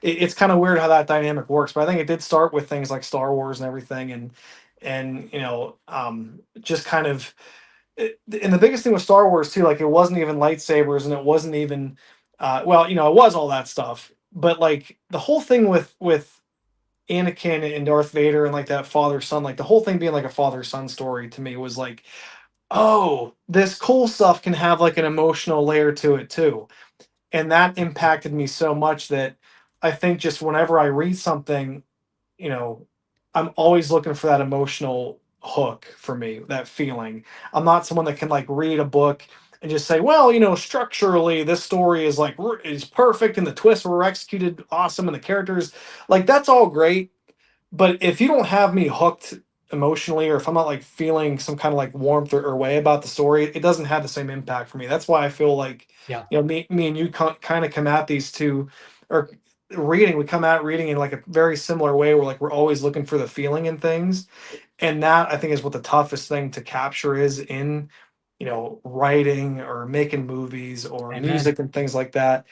it's kind of weird how that dynamic works. But I think it did start with things like Star Wars and everything, and just kind of. And the biggest thing with Star Wars too, like it wasn't even lightsabers, and it wasn't even, it was all that stuff. But like the whole thing with Anakin and Darth Vader and like that father son, like the whole thing being like a father son story to me was like, oh, this cool stuff can have like an emotional layer to it too. And that impacted me so much that I think just whenever I read something, I'm always looking for that emotional hook for me, that feeling. I'm not someone that can like read a book and just say, well, structurally this story is like is perfect and the twists were executed awesome and the characters, like that's all great. But if you don't have me hooked emotionally, or if I'm not like feeling some kind of like warmth or way about the story, it doesn't have the same impact for me. That's why I feel like, Yeah. me and you kind of come at these two, or reading, we come at reading in like a very similar way, where like we're always looking for the feeling in things. And that, I think, is what the toughest thing to capture is in, writing or making movies or Amen. music and things like that.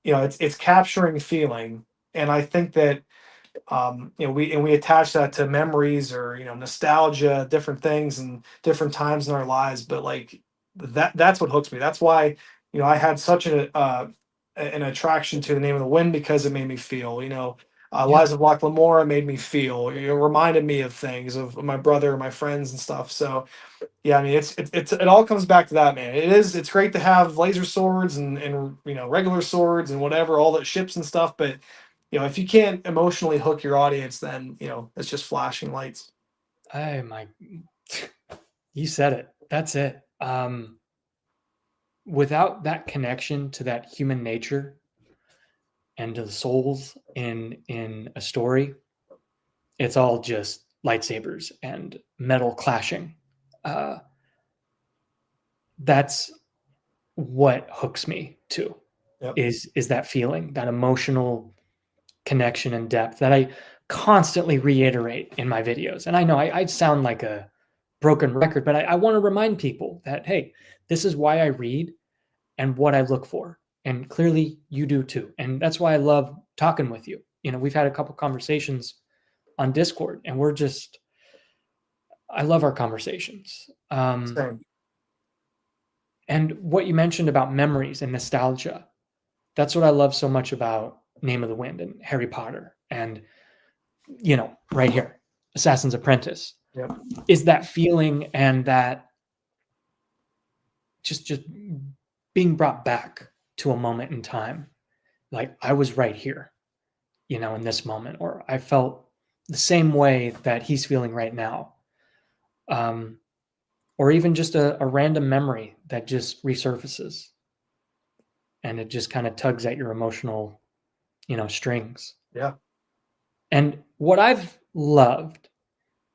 It's capturing feeling. And I think that, we attach that to memories, or nostalgia, different things and different times in our lives. But like, that's what hooks me. That's why, I had such an attraction to The Name of the Wind, because it made me feel. Yeah. Lies of Locke Lamora made me feel. It reminded me of things, of my brother, my friends, and stuff. So yeah, I mean, it all comes back to that, man. It's great to have laser swords and regular swords and whatever, all the ships and stuff. But if you can't emotionally hook your audience, then it's just flashing lights. Oh my, you said it. That's it. Without that connection to that human nature and to the souls in a story, it's all just lightsabers and metal clashing. Uh, that's what hooks me too. Yep. Is that feeling, that emotional connection and depth that I constantly reiterate in my videos. And I know I sound like a broken record, but I want to remind people that, hey, this is why I read and what I look for. And clearly you do too. And that's why I love talking with you. We've had a couple conversations on Discord, and I love our conversations. Same. And what you mentioned about memories and nostalgia, that's what I love so much about Name of the Wind and Harry Potter. And, right here, Assassin's Apprentice, Yep. is that feeling and that just being brought back to a moment in time. Like I was right here, in this moment, or I felt the same way that he's feeling right now. Or even just a random memory that just resurfaces and it just kind of tugs at your emotional, strings. Yeah. And what I've loved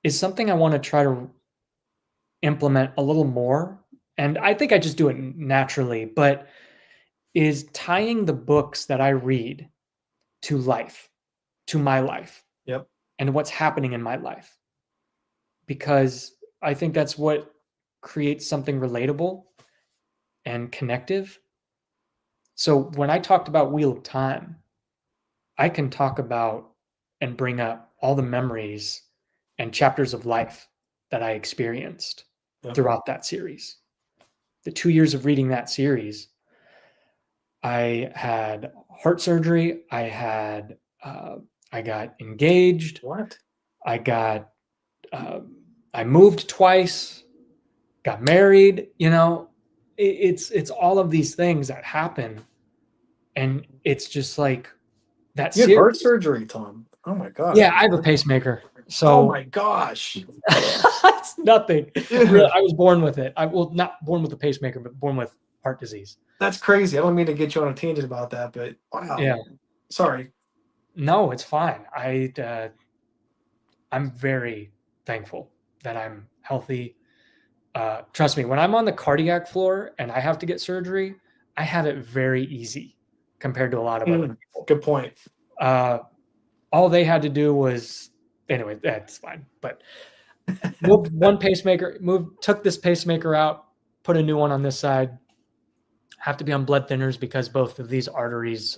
is something I want to try to implement a little more. And I think I just do it naturally, but is tying the books that I read to life, to my life, Yep. and what's happening in my life. Because I think that's what creates something relatable and connective. So when I talked about Wheel of Time, I can talk about and bring up all the memories and chapters of life that I experienced Yep. throughout that series. The 2 years of reading that series, I had heart surgery. I got engaged. What? I got, uh, I moved twice, got married. It's all of these things that happen, and it's just like that You had series. heart surgery, Tom. Oh my gosh. Yeah, I have a pacemaker, Oh so my gosh. it's nothing. Really, Dude, I was born with it. Not born with a pacemaker, but born with heart disease. that's crazy. I don't mean to get you on a tangent about that, but wow. Yeah, Sorry. no, it's fine. I'm very thankful that I'm healthy. Trust me, when I'm on the cardiac floor and I have to get surgery, I have it very easy compared to a lot of other people. Good point. All they had to do was, anyway, that's fine. But moved one pacemaker, took this pacemaker out, put a new one on this side. Have to be on blood thinners because both of these arteries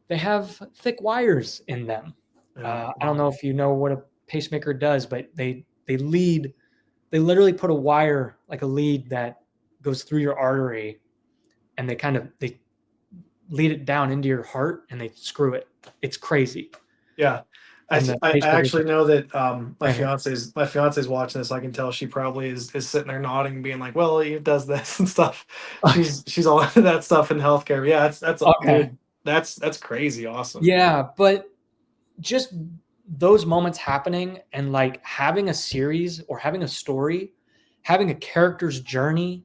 they have thick wires in them. Yeah. I don't know if you know what a pacemaker does, but they literally put a wire, like a lead that goes through your artery, and they lead it down into your heart and they screw it. It's crazy. Yeah. And the I pacemakers actually know that right here. my fiance's watching this. I can tell she probably is sitting there nodding, being like, "Well, he does this and stuff." She's all into that stuff in healthcare. Yeah, that's Okay. dude. That's crazy awesome. Yeah, but just those moments happening and like having a series or having a story, having a character's journey,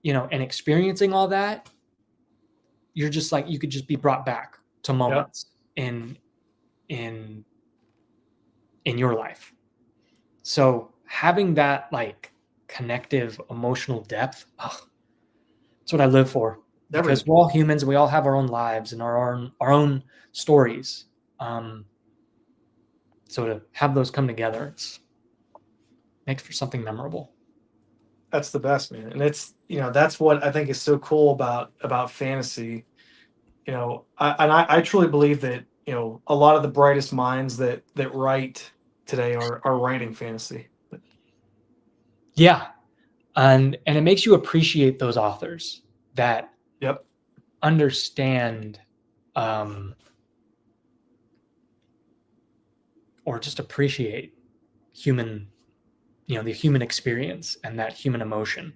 and experiencing all that, you're just like you could just be brought back to Yeah. moments in in your life. So having that like connective emotional depth, that's what I live for. Because Every we're all humans, we all have our own lives and our own stories. So to have those come together, it's makes for something memorable. That's the best, man. And it's, that's what I think is so cool about fantasy. I truly believe that, a lot of the brightest minds that write today are writing fantasy. Yeah, and it makes you appreciate those authors that Yep. understand or just appreciate human, the human experience and that human emotion.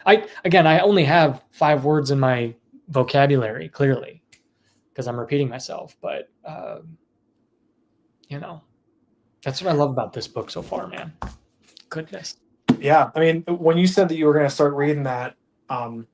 I only have 5 words in my vocabulary, clearly, because I'm repeating myself, but that's what I love about this book so far, man. Goodness. Yeah. I mean, when you said that you were going to start reading that, and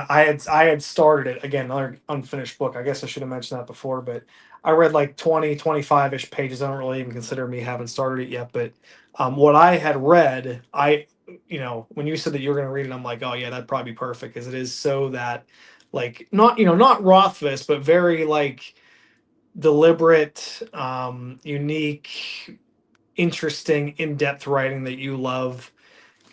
I had started it again, another unfinished book. I guess I should have mentioned that before, but I read like 20, 25-ish pages. I don't really even consider me having started it yet, but what I had read, when you said that you were going to read it, I'm like, oh yeah, that'd probably be perfect because it is so that, like, not Rothfuss, but very like deliberate, unique, interesting, in-depth writing that you love.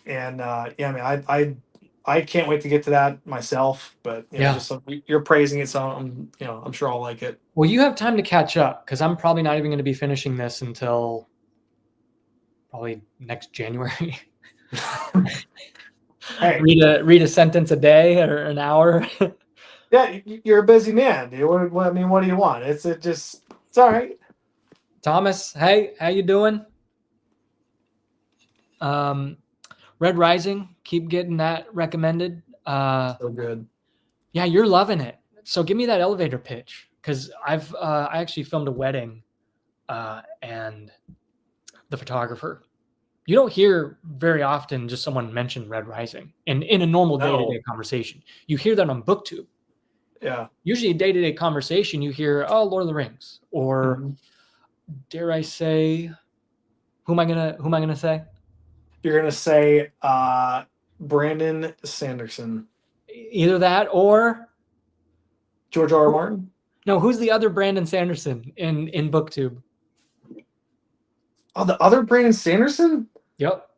And yeah, I mean, I can't wait to get to that myself. But Yeah. just you're praising it, so I'm sure I'll like it. Well, you have time to catch up because I'm probably not even going to be finishing this until probably next January. Hey, read a sentence a day or an hour. yeah, you're a busy man, dude. I mean, what do you want? It's all right. Thomas, hey, how you doing? Red Rising, keep getting that recommended. So good. Yeah, you're loving it. So give me that elevator pitch because I actually filmed a wedding, and the photographer. You don't hear very often just someone mention Red Rising in a normal day-to-day No. conversation. You hear that on BookTube. Yeah. Usually a day-to-day conversation, you hear, oh, Lord of the Rings, or Mhm. dare I say, who am I gonna say? You're gonna say Brandon Sanderson, Either that or George R. R. Martin. no, who's the other Brandon Sanderson in BookTube? Oh, the other Brandon Sanderson, Yep.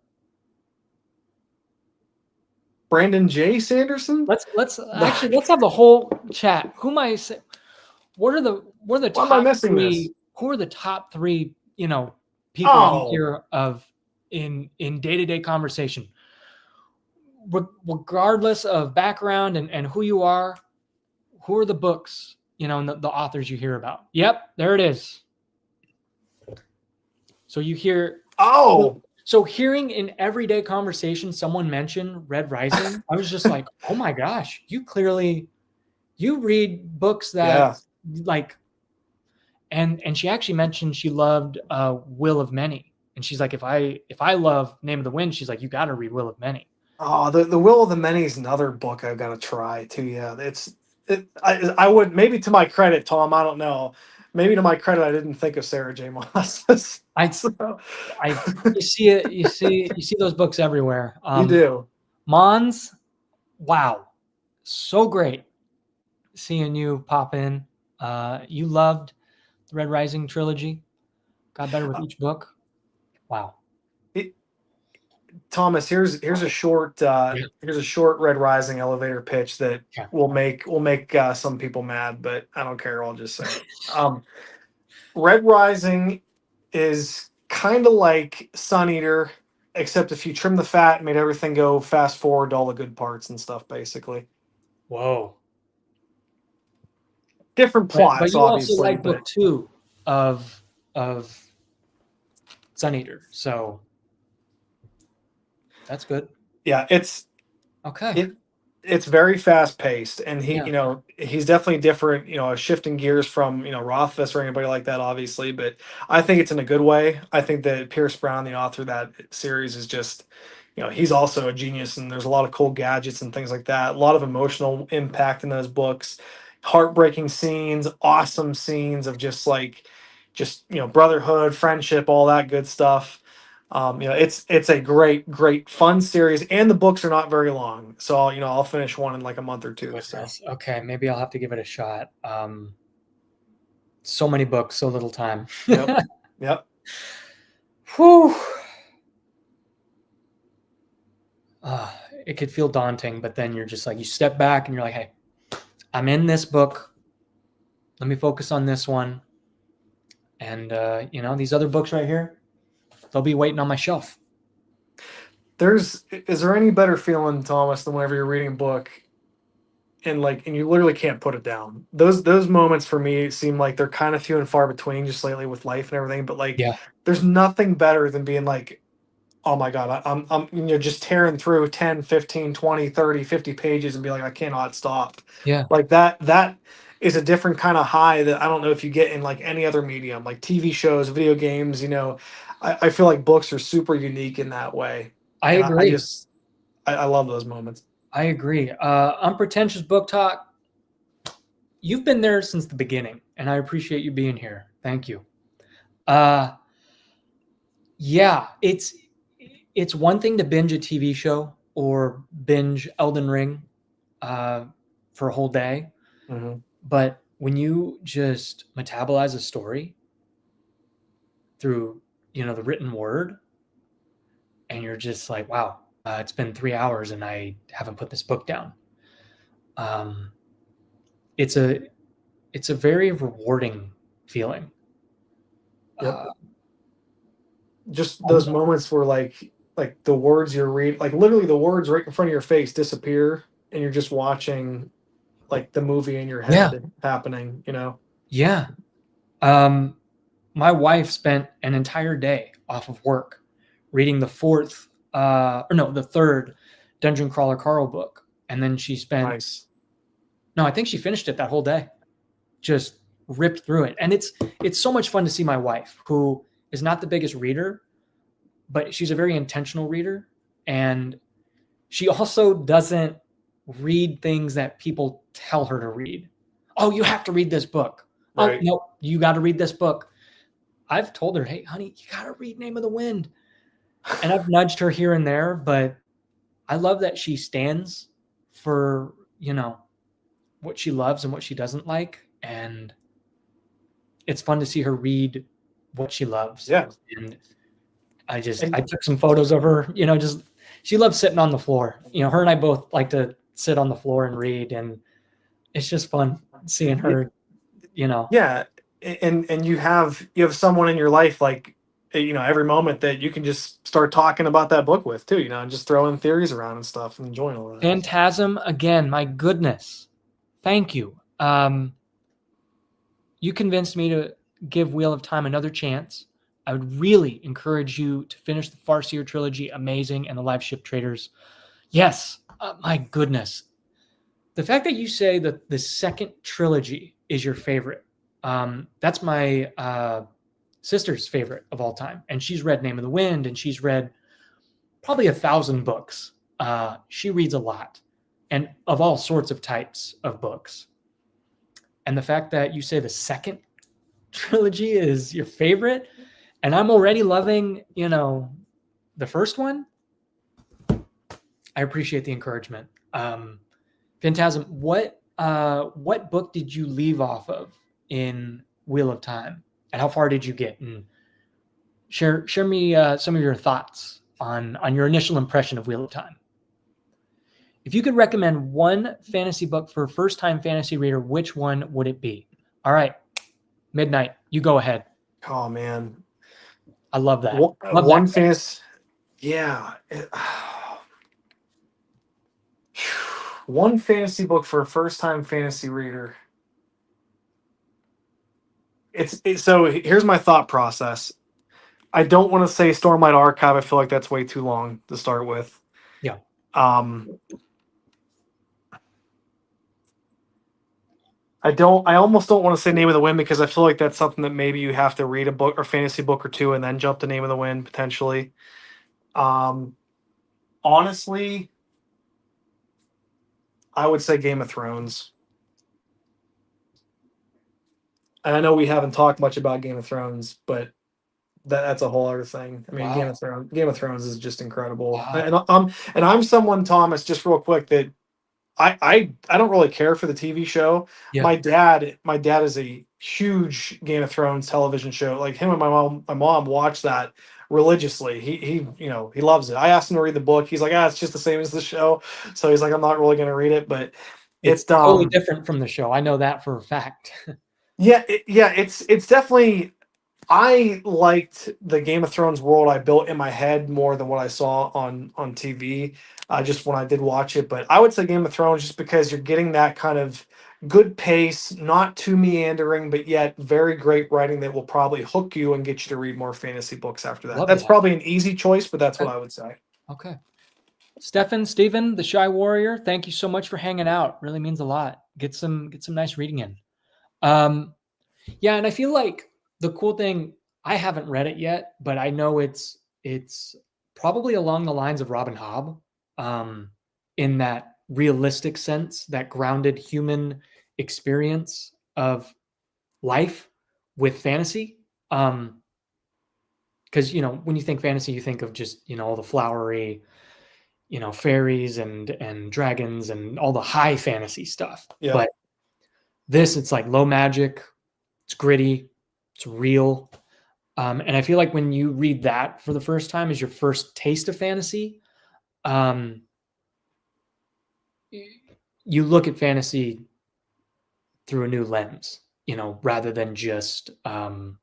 Brandon J. Sanderson. Let's actually let's have the whole chat. Who am I say? What are the Why am I top missing this? 3? Who are the top 3? People you Oh, hear of in day-to-day conversation, regardless of background and who you are. Who are the books, and the authors you hear about? Yep, there it is. So you hear. oh, So hearing in everyday conversation someone mention Red Rising, I was just like, oh my gosh, you read books that yeah. like, and she actually mentioned she loved Will of Many, and she's like, if I love Name of the Wind, she's like, you got to read Will of Many. Oh, the Will of the Many is another book I've got to try too. Yeah, I would, maybe to my credit, Tom. I don't know. Maybe to my credit, I didn't think of Sarah J. Maas. I So, I you see it, you see those books everywhere. you do. Mons, wow, so great seeing you pop in. You loved the Red Rising trilogy. Got better with each book. Wow. It, Thomas, here's a short Yeah. Red Rising elevator pitch that Okay. will make some people mad, but I don't care. I'll just say it. Red Rising is kind of like Sun Eater, except if you trim the fat and made everything go fast forward to all the good parts and stuff, basically. Whoa. Different But plots, you also obviously, like but book 2 of Sun Eater, so that's good. yeah, Okay. it it's very fast paced, and Yeah. he's definitely different, shifting gears from Rothfuss or anybody like that, obviously, but I think it's in a good way. I think that Pierce Brown, the author of that series, is just, he's also a genius, and there's a lot of cool gadgets and things like that. A lot of emotional impact in those books, heartbreaking scenes, awesome scenes of just brotherhood, friendship, all that good stuff. It's a great fun series, and the books are not very long, so I'll finish one in like a month or two. So Goodness. Okay, maybe I'll have to give it a shot. So many books, so little time. yep, yep. Whew. Uh, it could feel daunting, but then you're just like, you step back and you're like, hey, I'm in this book. Let me focus on this one. And, these other books right here, they'll be waiting on my shelf. Is there any better feeling, Thomas, than whenever you're reading a book and you literally can't put it down? Those moments for me seem like they're kind of few and far between, just lately with life and everything. But like, Yeah. there's nothing better than being like, oh my god, I'm just tearing through 10, 15, 20, 30, 50 pages and be like, I cannot stop. Yeah. Like that is a different kind of high that I don't know if you get in like any other medium, like TV shows, video games. I feel like books are super unique in that way. I And I agree. just I love those moments. I agree. Unpretentious Book Talk, you've been there since the beginning, and I appreciate you being here. Thank you. Yeah, it's one thing to binge a TV show or binge Elden Ring for a whole day, Hmm. but when you just metabolize a story through the written word, and you're just like, wow, it's been 3 hours and I haven't put this book down. It's a very rewarding feeling. Yep. Uh, Just those moments where like the words you're reading, like literally the words right in front of your face disappear, and you're just watching like the movie in your yeah, head happening. yeah. My wife spent an entire day off of work reading the third Dungeon Crawler Carl book, and then she spent Nice. no, I think she finished it that whole day, just ripped through it, and it's so much fun to see my wife, who is not the biggest reader, but she's a very intentional reader, and she also doesn't read things that people tell her to read. Oh, you have to read this book. Oh, Right. no, you got to read this book. I've told her, hey, honey, you got to read Name of the Wind. And I've nudged her here and there, but I love that she stands for, what she loves and what she doesn't like. And it's fun to see her read what she loves. Yeah. And I And took some photos of her, just she loves sitting on the floor. Her and I both like to sit on the floor and read, and it's just fun seeing her, yeah, and you have someone in your life, like, every moment that you can just start talking about that book with too, and just throwing theories around and stuff and enjoying all that. Phantasm again, my goodness. Thank you. You convinced me to give Wheel of Time another chance. I would really encourage you to finish the Farseer trilogy, Amazing, and the Live Ship Traders. Yes, my goodness. The fact that you say that the second trilogy is your favorite, that's my sister's favorite of all time. And she's read Name of the Wind, and she's read probably 1,000 books. She reads a lot, and of all sorts of types of books. And the fact that you say the second trilogy is your favorite, and I'm already loving, the first one, I appreciate the encouragement. Phantasm, what book did you leave off of in Wheel of Time, and how far did you get? And share me some of your thoughts on your initial impression of Wheel of Time. If you could recommend one fantasy book for a first-time fantasy reader, which one would it be? All right, Midnight, you go ahead. Oh man, I love that. one fantasy, yeah. One fantasy book for a first-time fantasy reader. So here's my thought process. I don't want to say Stormlight Archive. I feel like that's way too long to start with. Yeah. I almost don't want to say Name of the Wind, because I feel like that's something that maybe you have to read a book or fantasy book or two and then jump to Name of the Wind potentially. Honestly, I would say Game of Thrones. And I know we haven't talked much about Game of Thrones, but that's a whole other thing. I mean, Wow. Game of Thrones is just incredible. Wow. And I'm someone, Thomas, just real quick, that I don't really care for the TV show. Yeah. My dad is a huge Game of Thrones television show. Like him and my mom watch that religiously. He loves it. I asked him to read the book. He's like, it's just the same as the show. So he's like, I'm not really going to read it, but It's it's totally different from the show. I know that for a fact. yeah, it's definitely. I liked the Game of Thrones world I built in my head more than what I saw on TV. Just when I did watch it, but I would say Game of Thrones just because you're getting that kind of good pace, not too meandering, but yet very great writing that will probably hook you and get you to read more fantasy books after that. Love That's that. probably an easy choice, but that's what Okay. I would say. Okay. Stephen, the Shy Warrior, thank you so much for hanging out. Really means a lot. Get some nice reading in. Yeah, and I feel like the cool thing, I haven't read it yet, but I know it's probably along the lines of Robin Hobb, in that realistic sense, that grounded human experience of life with fantasy. Because when you think fantasy, you think of just all the flowery, fairies and dragons and all the high fantasy stuff. Yeah. But it's like low magic, it's gritty, it's real. And I feel like when you read that for the first time as your first taste of fantasy, you look at fantasy through a new lens, rather than just, kind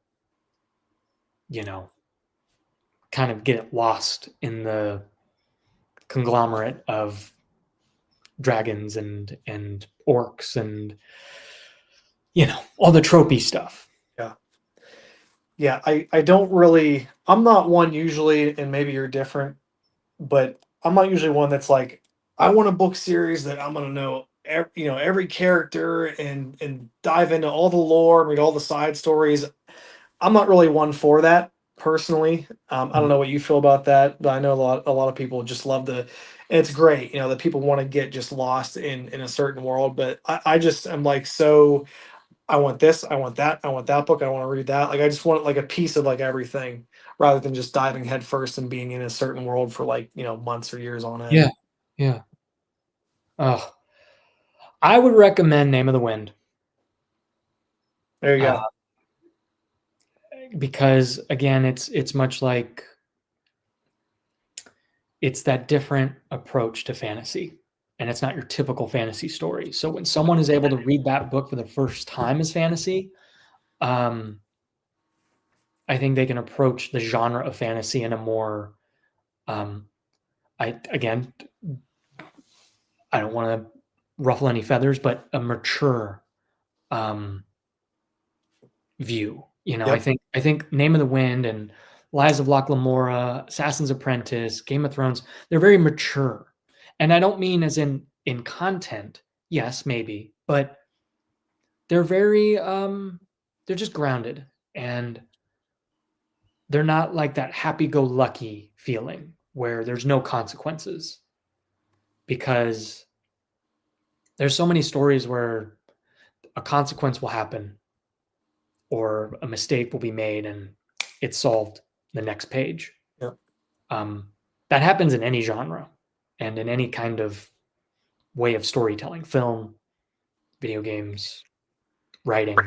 of get lost in the conglomerate of dragons and orcs and all the tropey stuff. Yeah, I don't really, I'm not one usually, and maybe you're different, but I'm not usually one that's like, I want a book series that I'm gonna know every character and dive into all the lore, read all the side stories. I'm not really one for that personally. I don't know what you feel about that, but I know a lot of people just love and it's great, that people want to get just lost in a certain world. But I just am like, so I want this, I want that, I want that book, I want to read that. Like I just want like a piece of like everything rather than just diving headfirst and being in a certain world for like, months or years on Yeah. end. Yeah. Oh, I would recommend Name of the Wind. There you Uh, go. because again, it's much like, it's that different approach to fantasy, and it's not your typical fantasy story. So when someone is able to read that book for the first time as fantasy, I think they can approach the genre of fantasy in a more, I don't want to ruffle any feathers, but a mature view. Yep. I think Name of the Wind and Lies of Locke Lamora, Assassin's Apprentice, Game of Thrones, they're very mature. And I don't mean as in content, yes, maybe, but they're very they're just grounded, and they're not like that happy-go-lucky feeling where there's no consequences, because there's so many stories where a consequence will happen or a mistake will be made and it's solved the next page. Yep. That happens in any genre and in any kind of way of storytelling, film, video games, writing,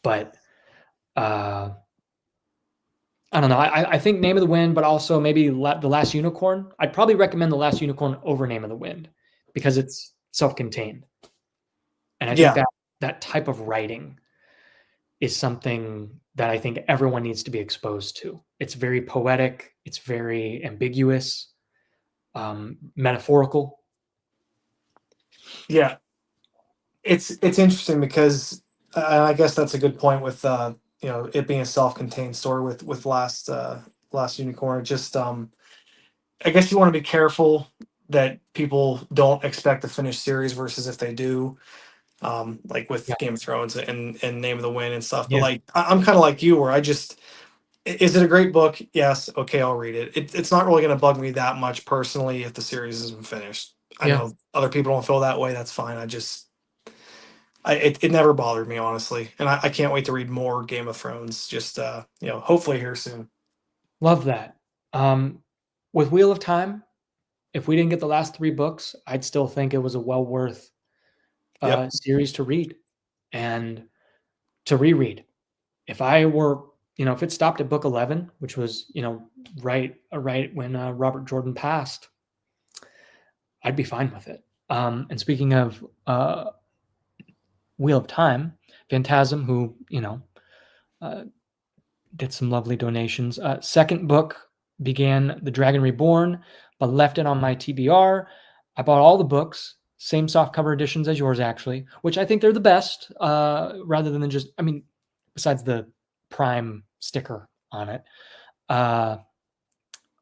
but I don't know. I think Name of the Wind, but also maybe The Last Unicorn. I'd probably recommend The Last Unicorn over Name of the Wind because it's self-contained. And I think Yeah. that type of writing is something that I think everyone needs to be exposed to. It's very poetic. It's very ambiguous, metaphorical. Yeah. It's interesting because I guess that's a good point with it being a self-contained story with last unicorn. It just I guess you want to be careful that people don't expect a finished series versus if they do, like Yeah. with Game of Thrones and Name of the Wind and stuff. But Yeah. like I'm kind of like you, where is it a great book? Yes, okay, I'll read it. It's not really going to bug me that much personally if the series isn't finished. I Yeah. know other people don't feel that way. That's fine. I just it never bothered me, honestly, and I can't wait to read more Game of Thrones. Just hopefully here soon. Love that. Um, with Wheel of Time, if we didn't get the last 3 books, I'd still think it was a well worth Yep. series to read and to reread. If I were, if it stopped at book 11, which was, right when Robert Jordan passed, I'd be fine with it. And speaking of Wheel of Time, Phantasm, who, uh, did some lovely donations. Second book began The Dragon Reborn, but left it on my TBR. I bought all the books, same softcover editions as yours, actually, which I think they're the best, rather than just, besides the Prime sticker on it.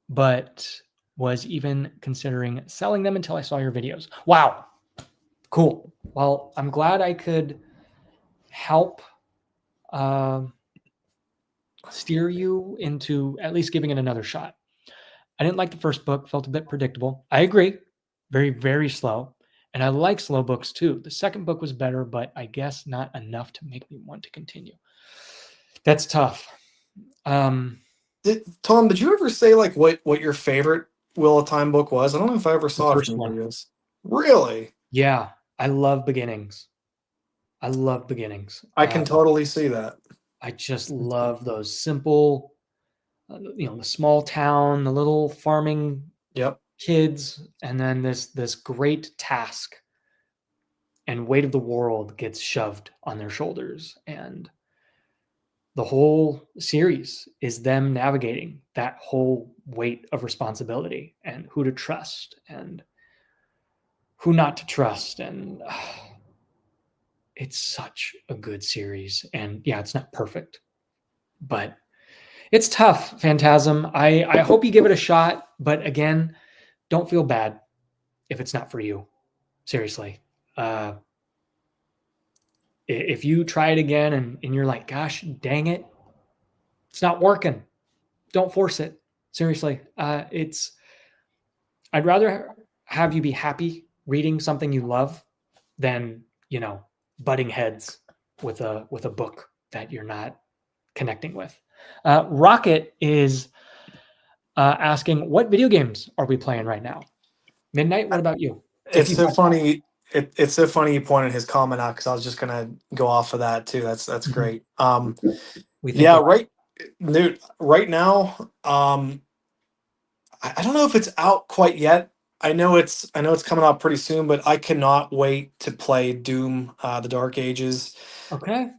But was even considering selling them until I saw your videos. Wow. Cool. Well, I'm glad I could help steer you into at least giving it another shot. I didn't like the first book, felt a bit predictable. I agree. Very, very slow. And I like slow books too. The second book was better, but I guess not enough to make me want to continue. That's tough. Tom, did you ever say like what your favorite Wheel of Time book was? I don't know if I ever The saw it first from one. your videos. Really? Yeah, I love beginnings. I love beginnings. I can totally see that. I just love those simple, the small town, the little farming Yep. kids, and then this great task and weight of the world gets shoved on their shoulders, and the whole series is them navigating that whole weight of responsibility and who to trust and who not to trust. And it's such a good series. And yeah, it's not perfect, but it's tough. Phantasm, I hope you give it a shot, but again, don't feel bad if it's not for you. Seriously. If you try it again and you're like, gosh, dang it, it's not working, don't force it. Seriously. I'd rather have you be happy reading something you love than, butting heads with a book that you're not connecting with. Rocket is asking, what video games are we playing right now? Midnight, what about you? It's so funny. It's so funny you pointed his comment out because I was just gonna go off of that too. That's great. We think Yeah, alike. right, dude. Right now, I don't know if it's out quite yet. I know it's coming out pretty soon, but I cannot wait to play Doom, the Dark Ages. Okay.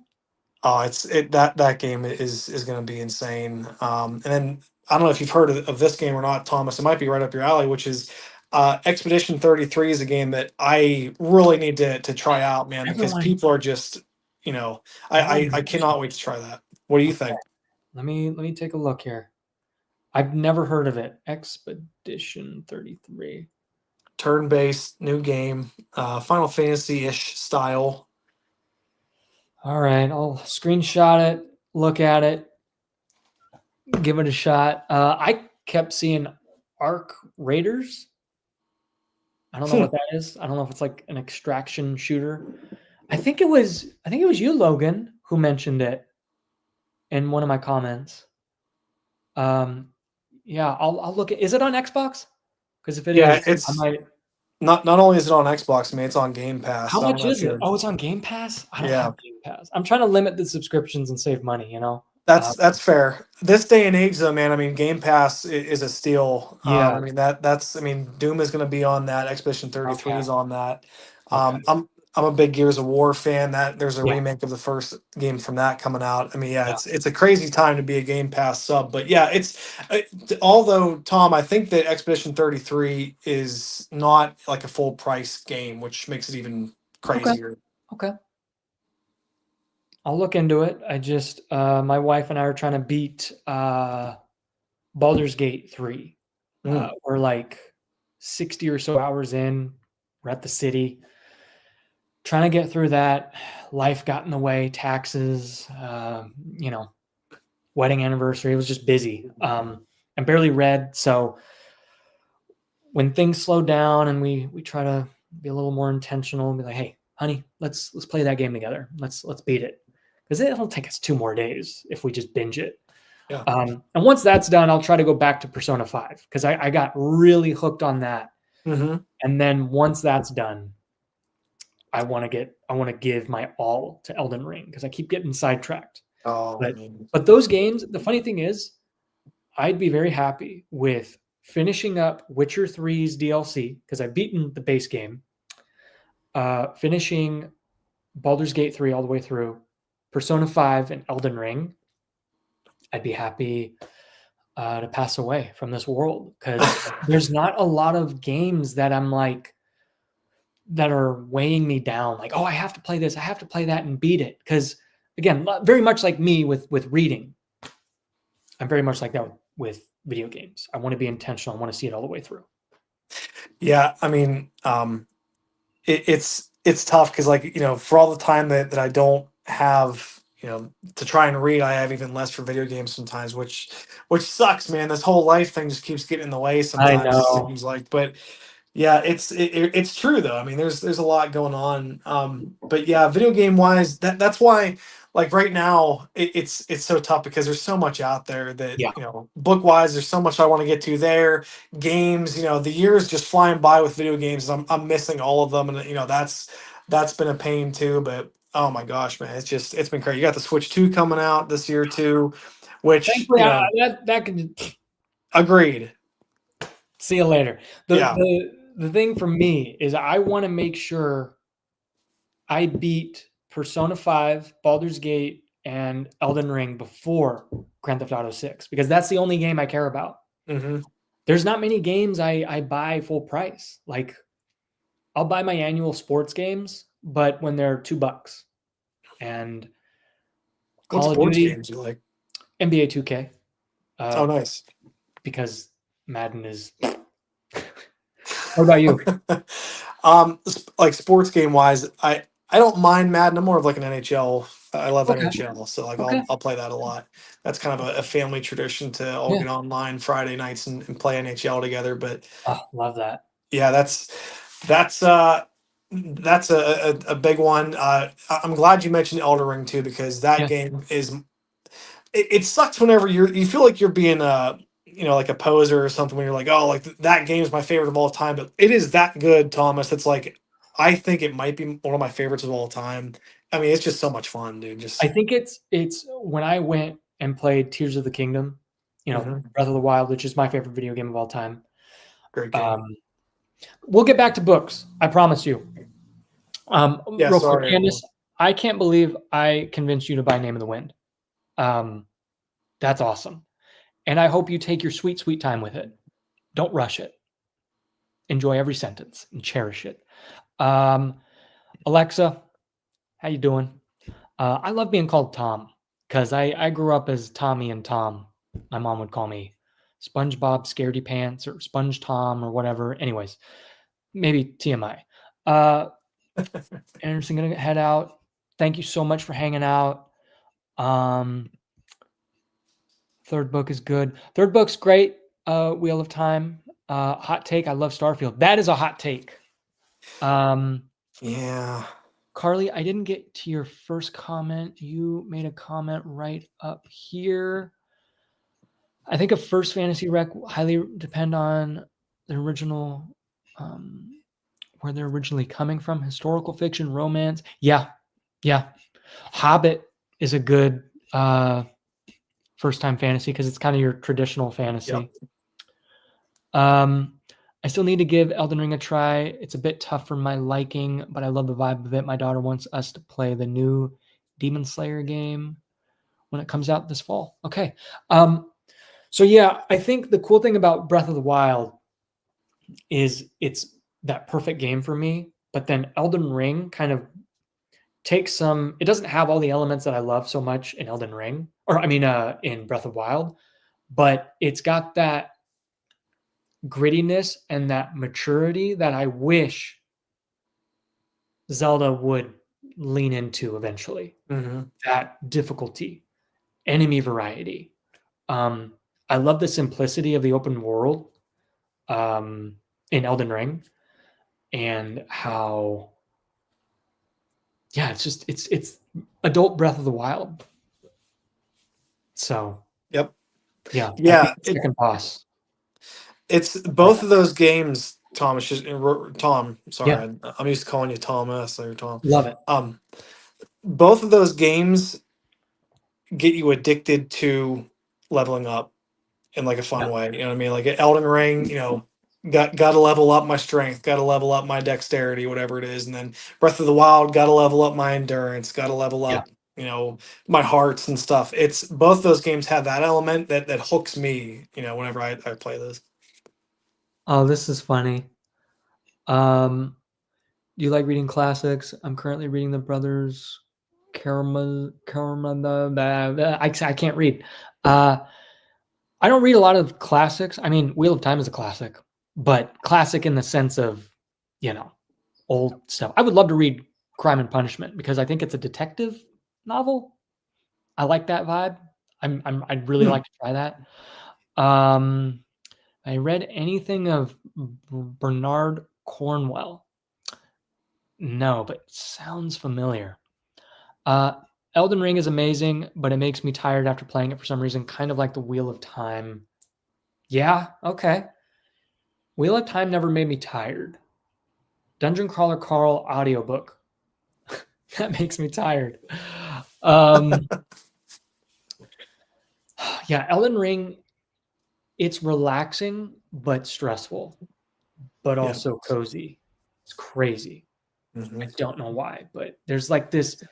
Oh, that game is going to be insane. And then I don't know if you've heard of this game or not, Thomas. It might be right up your alley, which is Expedition 33 is a game that I really need to try out, man, because Everyone, people are just, everyone I mentions cannot wait to try that. What do you Okay. think? Let me take a look here. I've never heard of it. Expedition 33. Turn-based new game, Final Fantasy-ish style. All right, I'll screenshot it, look at it, give it a shot. I kept seeing Arc Raiders. I don't know Hmm. what that is. I don't know if it's like an extraction shooter. I think it was you, Logan, who mentioned it in one of my comments. Um, yeah, I'll look at. Is it on Xbox? Because if it Yeah, is, I it's might. not only is it on Xbox, man, it's on Game Pass. How I don't much know if is it? you're. Oh, it's on Game Pass. I don't Yeah. have Game Pass. I'm trying to limit the subscriptions and save money. That's fair. This day and age, though, man. I mean, Game Pass is a steal. Yeah. I mean that's. I mean, Doom is going to be on that. Expedition 33 Okay. is on that. Okay. I'm a big Gears of War fan. That there's a Yeah. remake of the first game from that coming out. I mean, yeah, Yeah. it's a crazy time to be a Game Pass sub. But yeah, although Tom, I think that Expedition 33 is not like a full price game, which makes it even Okay. crazier. Okay. I'll look into it. I just my wife and I are trying to beat Baldur's Gate 3. Mm. We're like 60 or so hours in. We're at the city. Trying to get through that. Life got in the way, taxes, wedding anniversary. It was just busy. I barely read. So when things slow down and we try to be a little more intentional and be like, hey, honey, let's play that game together. Let's beat it. Because it'll take us 2 more days if we just binge it. Yeah. And once that's done, I'll try to go back to Persona 5 because I got really hooked on that. Mm-hmm. And then once that's done, I want to give my all to Elden Ring because I keep getting sidetracked. Oh, But those games, the funny thing is, I'd be very happy with finishing up Witcher 3's DLC because I've beaten the base game, finishing Baldur's Gate 3 all the way through, Persona 5 and Elden Ring. I'd be happy to pass away from this world because there's not a lot of games that I'm like that are weighing me down. Like, oh, I have to play this, I have to play that, and beat it. Because again, very much like me with reading, I'm very much like that with video games. I want to be intentional. I want to see it all the way through. Yeah, I mean, it's tough because, like, you know, for all the time that I don't have, you know, to try and read, I have even less for video games sometimes, which sucks, man. This whole life thing just keeps getting in the way I sometimes, it know. seems like. But yeah, it's true though. I mean, there's a lot going on. But yeah, video game wise, that's why, like, right now it's so tough because there's so much out there that, Yeah. you know, book wise, there's so much I want to get to there. Games, you know, the years just flying by with video games. I'm missing all of them, and you know that's been a pain too. But oh my gosh, man, it's been crazy. You got the Switch 2 coming out this year too, which, Thankfully, you know, that can agreed. see you later. Yeah. The thing for me is I want to make sure I beat Persona 5, Baldur's Gate, and Elden Ring before Grand Theft Auto 6 because that's the only game I care about. Mm-hmm. There's not many games I buy full price. Like, I'll buy my annual sports games, but when they're $2 and What Call of sports Duty, games you like? NBA 2K, Oh, nice. because Madden is. What about you? Like, sports game wise, I don't mind Madden. I'm more of like an NHL. I love Okay. NHL, so like Okay. I'll play that a lot. That's kind of a family tradition to all Yeah. get online Friday nights and play NHL together. But Oh, love that. yeah, that's a big one. I'm glad you mentioned Elden Ring too, because that Yeah. game is, it sucks whenever you feel like you're being you know, like a poser or something, when you're like, oh, like that game is my favorite of all time. But it is that good, Thomas. It's like, I think it might be one of my favorites of all time. I mean, it's just so much fun, dude. I Just think it's when I went and played Tears of the Kingdom, Mhm. Breath of the Wild, which is my favorite video game of all time. Great game. We'll get back to books. I promise you. Yeah, Real quick, sorry, everyone. Candace, I can't believe I convinced you to buy Name of the Wind. That's awesome. And I hope you take your sweet, sweet time with it. Don't rush it. Enjoy every sentence and cherish it. Alexa, how you doing? I love being called Tom because I grew up as Tommy and Tom. My mom would call me SpongeBob Scaredy Pants or Sponge Tom or whatever. Anyways, maybe TMI. Anderson, gonna head out. Thank you so much for hanging out. Third book is good. Third book's great. Wheel of Time. Hot take. I love Starfield. That is a hot take. Yeah. Carly, I didn't get to your first comment. You made a comment right up here. I think a first fantasy rec highly depend on the original, where they're originally coming from. Historical fiction, romance. Yeah. Hobbit is a good first time fantasy because it's kind of your traditional fantasy. Yep. I still need to give Elden Ring a try. It's a bit tough for my liking, but I love the vibe of it. My daughter wants us to play the new Demon Slayer game when it comes out this fall. Okay. So yeah, I think the cool thing about Breath of the Wild is it's that perfect game for me, but then Elden Ring kind of takes some, it doesn't have all the elements that I love so much in Elden Ring, or I mean in Breath of Wild, but it's got that grittiness and that maturity that I wish Zelda would lean into eventually. Mm-hmm. That difficulty, enemy variety. I love the simplicity of the open world in Elden Ring and how yeah, it's adult Breath of the Wild. So Yep. yeah, that'd be Yeah. the second boss. It's both of those games, Tom. It's just Tom. Yeah, Sorry, I'm used to calling you Thomas or Tom. love it. Both of those games get you addicted to leveling up in like a Yeah, fun way. You know what I mean? Like Elden Ring, got to level up my strength, got to level up my dexterity, whatever it is, and then Breath of the Wild, got to level up my endurance, got to level yeah. up, my hearts and stuff. It's both those games have that element that hooks me. Whenever I play this. Oh, this is funny. Um, do you like reading classics? I'm currently reading the Brothers Karamazov. I can't read. Uh, I don't read a lot of classics. I mean, Wheel of Time is a classic, but classic in the sense of, old stuff. I would love to read Crime and Punishment because I think it's a detective novel. I like that vibe. I'd really like to try that. I read anything of Bernard Cornwell. No, but sounds familiar. Uh, Elden Ring is amazing, but it makes me tired after playing it for some reason, kind of like the Wheel of Time. Yeah, okay. Wheel of Time never made me tired. Dungeon Crawler Carl audiobook. That makes me tired. Yeah, Elden Ring, it's relaxing but stressful, but Yeah. also cozy. It's crazy. I don't know why, but there's like this.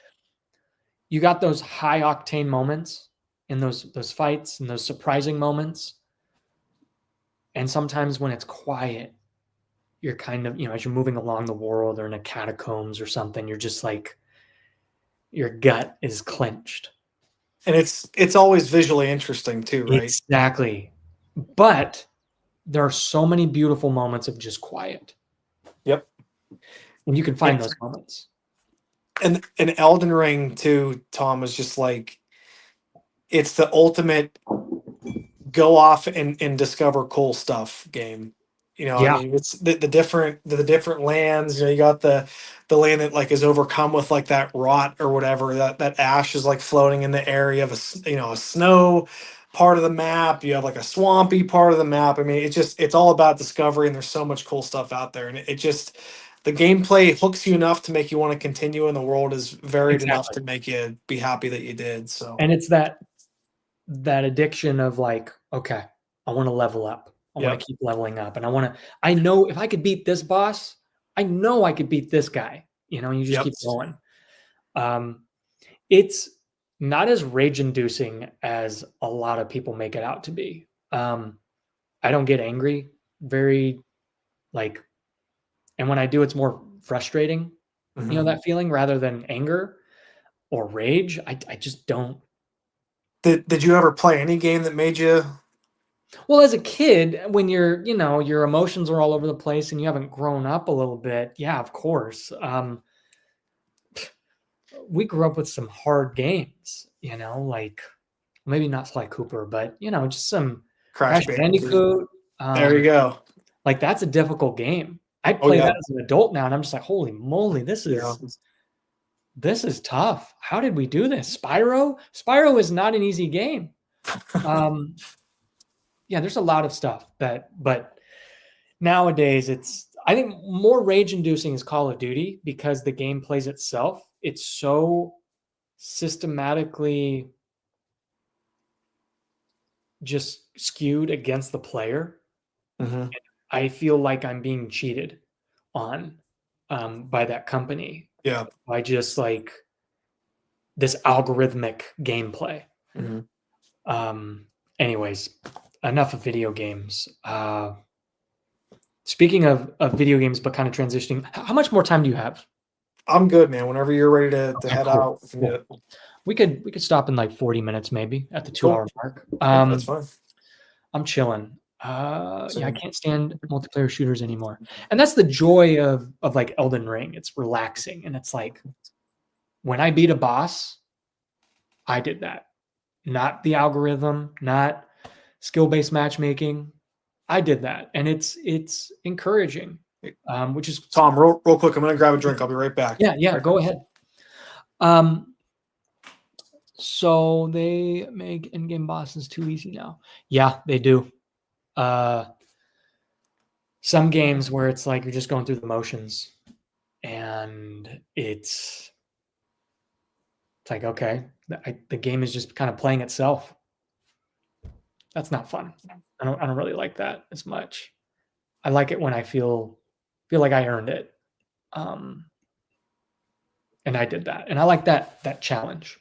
You got those high octane moments in those fights and those surprising moments, and sometimes when it's quiet, you're kind of as you're moving along the world or in a catacombs or something, you're just like your gut is clenched. And it's always visually interesting too, right? Exactly, but there are so many beautiful moments of just quiet, Yep. and you can find those moments. And Elden Ring too, Tom, is just like it's the ultimate go off and discover cool stuff game. I Yeah, mean, it's the different lands. You got the land that like is overcome with like that rot or whatever. That ash is like floating in the area of a snow part of the map. You have like a swampy part of the map. I mean, it's all about discovery, and there's so much cool stuff out there. And it just the gameplay hooks you enough to make you want to continue, and the world is varied enough exactly. to make you be happy that you did. So, And it's that addiction of like, okay, I want to level up. I want yep, to keep leveling up. And I know if I could beat this boss, I know I could beat this guy. You just yep. keep going. It's not as rage inducing as a lot of people make it out to be. I don't get angry very like, and when I do, it's more frustrating, Mhm. that feeling rather than anger or rage. I just don't. Did you ever play any game that made you? Well, as a kid, when your emotions are all over the place and you haven't grown up a little bit, yeah, of course. We grew up with some hard games, like maybe not Sly Cooper, but just some Crash Crash Bandicoot? Bandicoot. There you go. Like that's a difficult game. I Oh play yeah, that as an adult now, and I'm just like, holy moly, this yeah. is tough. How did we do this? Spyro is not an easy game. Um, yeah, there's a lot of stuff but nowadays I think more rage inducing is Call of Duty because the game plays itself. It's so systematically just skewed against the player. Hmm. I feel like I'm being cheated on by that company Yeah. by just like this algorithmic gameplay. Hmm. Um, anyways, enough of video games. Speaking of video games, but kind of transitioning, how much more time do you have? I'm good, man. Whenever you're ready to Okay, head cool. out, we can do Cool. it. We could stop in like 40 minutes maybe at the 2 hour Cool. mark. Yeah, that's fine. I'm chilling. Yeah, I Same. can't stand multiplayer shooters anymore. And that's the joy of like Elden Ring. It's relaxing and it's like when I beat a boss, I did that. Not the algorithm, not skill-based matchmaking. I did that. And it's encouraging. Which is Tom, real quick, I'm gonna grab a drink. I'll be right back. yeah, go ahead. Um, so they make in-game bosses too easy now. Yeah, they do. Uh, some games where it's like you're just going through the motions, and it's like, okay, the game is just kind of playing itself. That's not fun. I don't really like that as much. I like it when I feel like I earned it. Um, and I did that, and I like that challenge.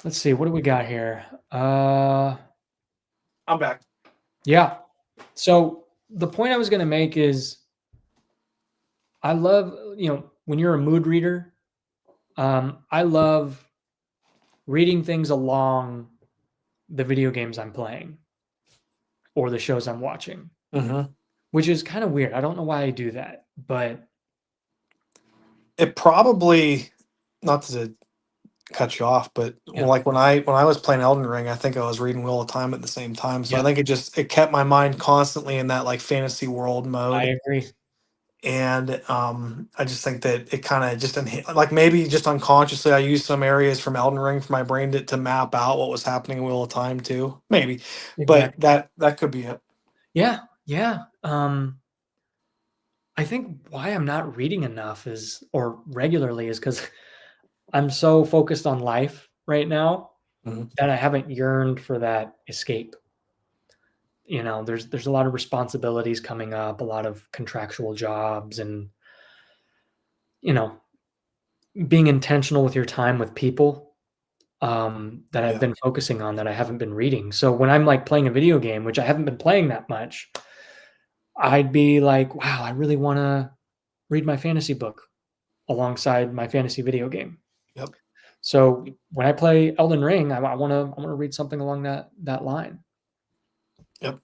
Let's see, what do we got here? I'm back. Yeah. So the point I was going to make is I love, when you're a mood reader, I love reading things along the video games I'm playing or the shows I'm watching, which is kind of weird. I don't know why I do that, but It probably, not to cut you off, but yeah, like when I was playing Elden Ring, I think I was reading Wheel of Time at the same time. So I yeah, think it kept my mind constantly in that like fantasy world I mode. agree. And I just think that it kind of just like maybe just unconsciously I used some areas from Elden Ring for my brain to map out what was happening in Wheel of Time too. Maybe. But Exactly. that could be it. Yeah, yeah. I think why I'm not reading enough or regularly is because I'm so focused on life right now Mhm. that I haven't yearned for that escape. There's a lot of responsibilities coming up, a lot of contractual jobs, and you know, being intentional with your time with people that I've Yeah. been focusing on that I haven't been reading. So when I'm like playing a video game, which I haven't been playing that much, I'd be like, wow, I really want to read my fantasy book alongside my fantasy video game. Yep. So when I play Elden Ring, I want to read something along that line. Yep.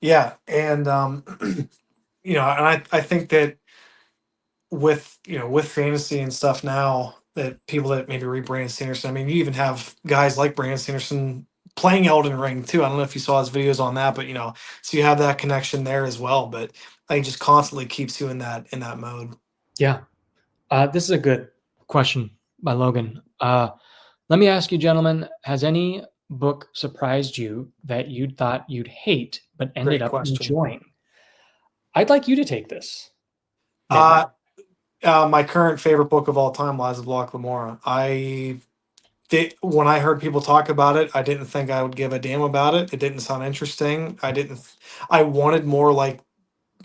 Yeah. And and I think that with fantasy and stuff now that people that maybe read Brandon Sanderson, I mean, you even have guys like Brandon Sanderson playing Elden Ring too. I don't know if you saw his videos on that, but so you have that connection there as well. But I think just constantly keeps you in that mode. Yeah. This is a good question by Logan. Let me ask you, gentlemen, has any book surprised you that you thought you'd hate but ended Great up question. enjoying? I'd like you to take this, Midnight. Uh, my current favorite book of all time, Lies of Locke Lamora. When I heard people talk about it, I didn't think I would give a damn about it. It didn't sound interesting. I wanted more like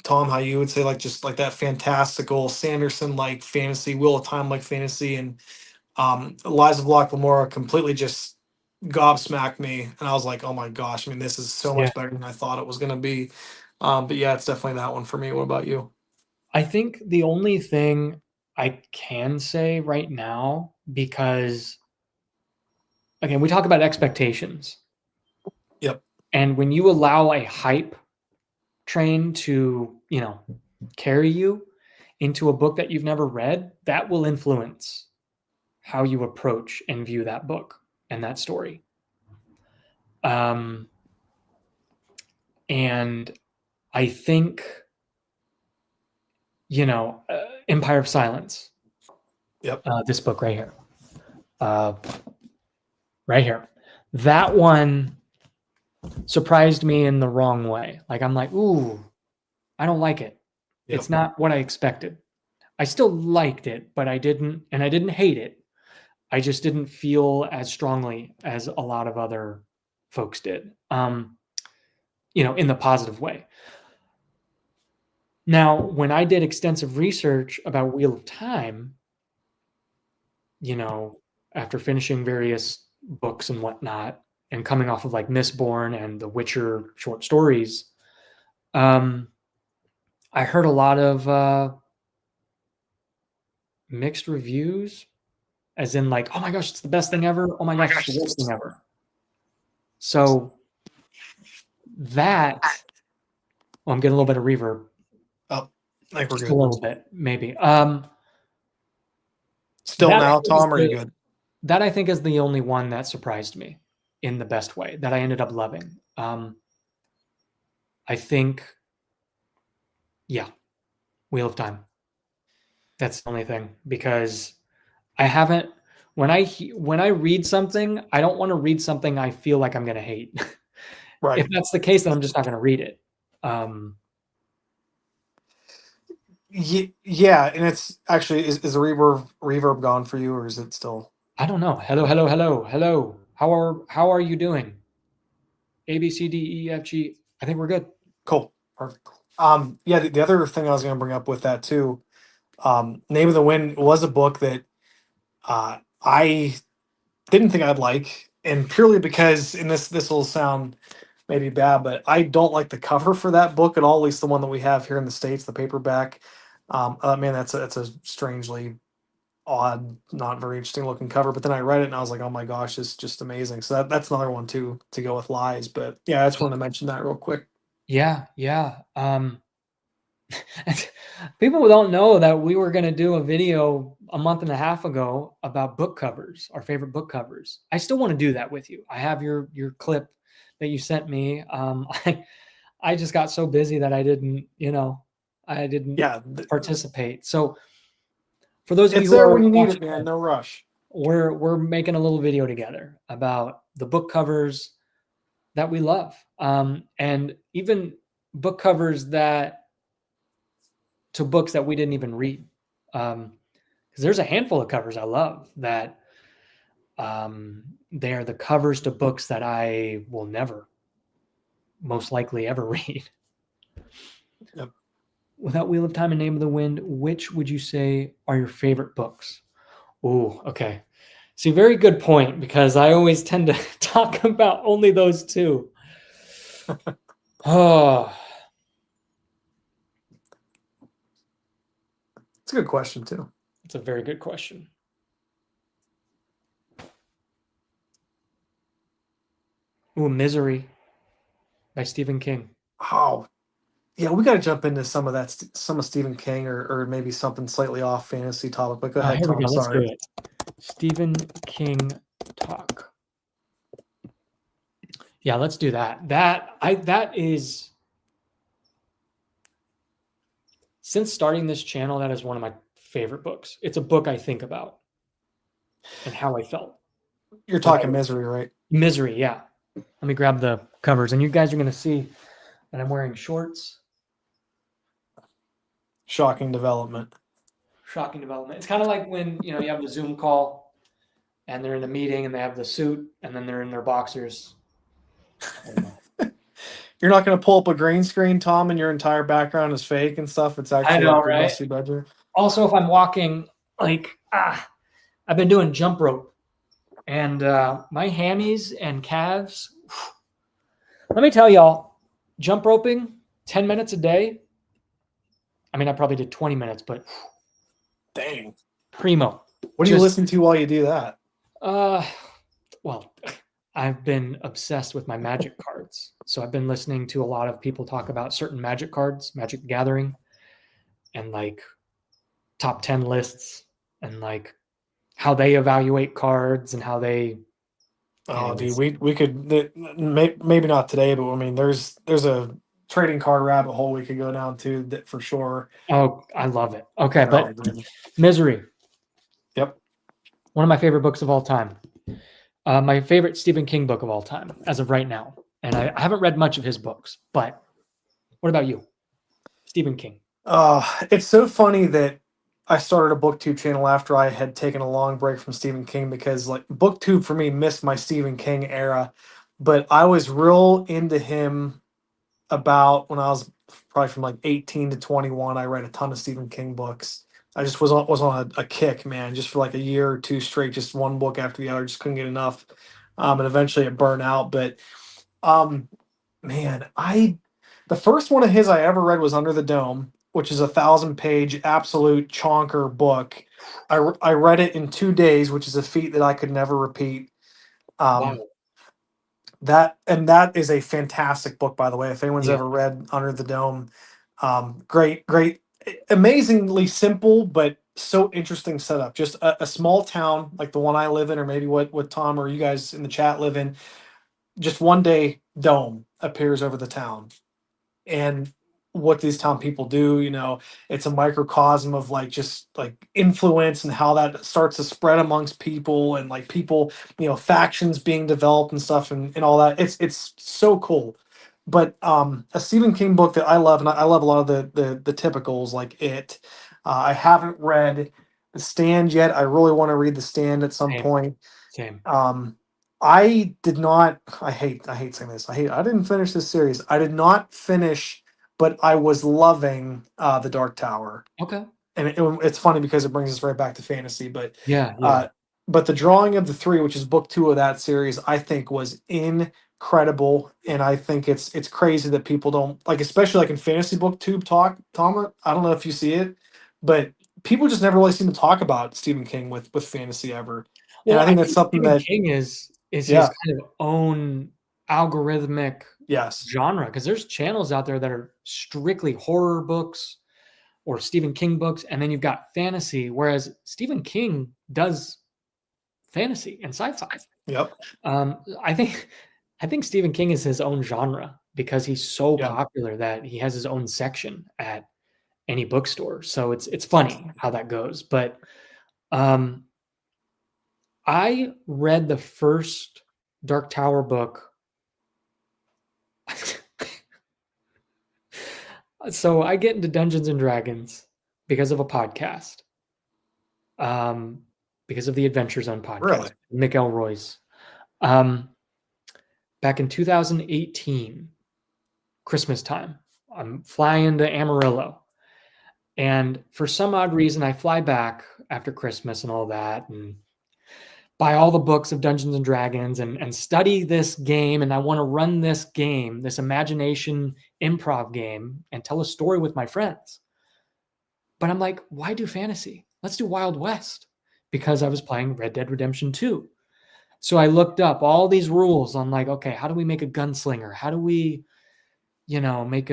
Tom, how you would say like just like that fantastical Sanderson like fantasy, Wheel of Time like fantasy, and Lies of Locke Lamora completely just gobsmacked me, and I was like, oh my gosh, I mean, this is so Yeah. much better than I thought it was gonna be. But yeah, it's definitely that one for me. What about you? I think the only thing I can say right now, because again, we talk about expectations. Yep. And when you allow a hype train to, carry you into a book that you've never read, that will influence how you approach and view that book and that story. And I think, Empire of Silence, Yep. this book uh, right here, that one surprised me in the wrong way. Like, I'm like, ooh, I don't like it. Yep. It's not what I expected. I still liked it, but I didn't hate it. I just didn't feel as strongly as a lot of other folks did, in the positive way. Now, when I did extensive research about Wheel of Time, you know, after finishing various books and whatnot, and coming off of like Mistborn and the Witcher short stories, um, I heard a lot of mixed reviews, as in like, oh my gosh, it's the best thing ever. Oh my gosh, it's the worst thing ever. So that, I'm getting a little bit of reverb. Oh, I think we're Just a good. little bit, maybe. Still That I now, think is Tom, or are you good? that I think is the only one that surprised me in the best way that I ended up loving. I think, yeah, Wheel of Time. That's the only thing, because I haven't when I read something, I don't want to read something I feel like I'm going to hate. If Right. that's the case, then I'm just not going to read it. Um, Yeah, and it's actually is the reverb gone for you, or is it still I don't know. Hello, hello, hello, hello. How are you doing? A B C D E F G. I think we're good. cool? Perfect. Yeah, the other thing I was going to bring up with that too, Name of the Wind was a book that I didn't think I'd like, and purely because, and this will sound maybe bad, but I don't like the cover for that book at all. At least the one that we have here in the States, the paperback. Man, that's a strangely odd, not very interesting looking cover. But then I read it and I was like, oh my gosh, it's just amazing. So that's another one too to go with Lies. But yeah, I just wanted to mention that real quick. Yeah, yeah. People don't know that we were going to do a video a month and a half ago about book covers, our favorite book covers. I still want to do that with you. I have your clip that you sent me. I just got so busy that I didn't Yeah, participate. So for those of you it's who there are when you need it, watching man. this, No rush. we're making a little video together about the book covers that we love, and even book covers that to books that we didn't even read. Because there's a handful of covers I love that they are the covers to books that I will never, most likely, ever read. Yep. Without Wheel of Time and Name of the Wind, which would you say are your favorite books? Oh, okay. See, very good point, because I always tend to talk about only those two. Oh, It's a good question too. it's a very good question. Ooh, Misery by Stephen King. Oh, yeah, we got to jump into some of that, some of Stephen King, or maybe something slightly off fantasy topic. But go ahead, Here we Tom. go. Let's do Sorry. it. Stephen King talk. Yeah, let's do that. That is, since starting this channel, that is one of my favorite books. It's a book I think about and how I felt You're when I talking Misery, right? Misery, yeah. Let me grab the covers, and you guys are going to see that I'm wearing shorts. Shocking development. Shocking development. It's kind of like when you have the Zoom call and they're in a meeting and they have the suit and then they're in their boxers. You're not going to pull up a green screen, Tom, and your entire background is fake and stuff. It's I actually know, like your right? messy bedroom. Also, if I'm walking, I've been doing jump rope, and my hammies and calves. Let me tell y'all, jump roping 10 minutes a day. I mean, I probably did 20 minutes, but Dang. primo. What do you listen to while you do that? Well, I've been obsessed with my magic cards. So I've been listening to a lot of people talk about certain magic cards, Magic the Gathering, and like top 10 lists, and like how they evaluate cards and how they. Oh, dude, Anyways. we could maybe not today, but I mean, there's a trading card rabbit hole we could go down to that for sure. Oh, I love it. Okay, Oh, but dude. Misery, Yep. one of my favorite books of all time. My favorite Stephen King book of all time, as of right now. And I haven't read much of his books, but what about you? Stephen King. It's so funny that I started a booktube channel after I had taken a long break from Stephen King, because like booktube for me missed my Stephen King era, but I was real into him about when I was probably from like 18 to 21. I read a ton of Stephen King books. I just was on a kick, man, just for like a year or two straight, just one book after the other, just couldn't get enough. And eventually it burned out. But um, man, I the first one of his I ever read was Under the Dome, which is a 1,000-page absolute chonker book. I read it in 2 days, which is a feat that I could never repeat. Wow. Um, that is a fantastic book, by the way. If anyone's Yeah. ever read Under the Dome, great, amazingly simple, but so interesting setup. Just a small town like the one I live in, or maybe what Tom or you guys in the chat live in. Just one day, dome appears over the town, and what these town people do. It's a microcosm of like just like influence and how that starts to spread amongst people, and like people, factions being developed and stuff, and all that. It's so cool. But a Stephen King book that I love, and I love a lot of the typicals like it. I haven't read The Stand yet. I really want to read The Stand at some Same. point. Same. I did not. I hate saying this. I didn't finish this series. I did not finish, but I was loving The Dark Tower. Okay. And it's funny because it brings us right back to fantasy. But Yeah. uh, but the Drawing of the Three, which is book 2 of that series, I think was incredible, and I think it's crazy that people don't like, especially like in fantasy booktube talk. Tom, I don't know if you see it, but people just never really seem to talk about Stephen King with fantasy ever, and Well, I I think that's think something Stephen that, King is his yeah, kind of own algorithmic yes, genre, because there's channels out there that are strictly horror books or Stephen King books, and then you've got fantasy, whereas Stephen King does fantasy and sci-fi. yep, I think Stephen King is his own genre because he's so yeah, popular that he has his own section at any bookstore. So it's funny how that goes. But um, I read the first Dark Tower book. So I get into Dungeons and Dragons because of a podcast, um, because of the Adventure Zone podcast, really, Mick Elroy's. Um, Back in 2018, Christmas time, I'm flying to Amarillo. And for some odd reason, I fly back after Christmas and all that, and buy all the books of Dungeons and Dragons and study this game. And I want to run this game, this imagination improv game, and tell a story with my friends. But I'm like, why do fantasy? Let's do Wild West, because I was playing Red Dead Redemption 2. So I looked up all these rules on like, okay, how do we make a gunslinger? How do we, make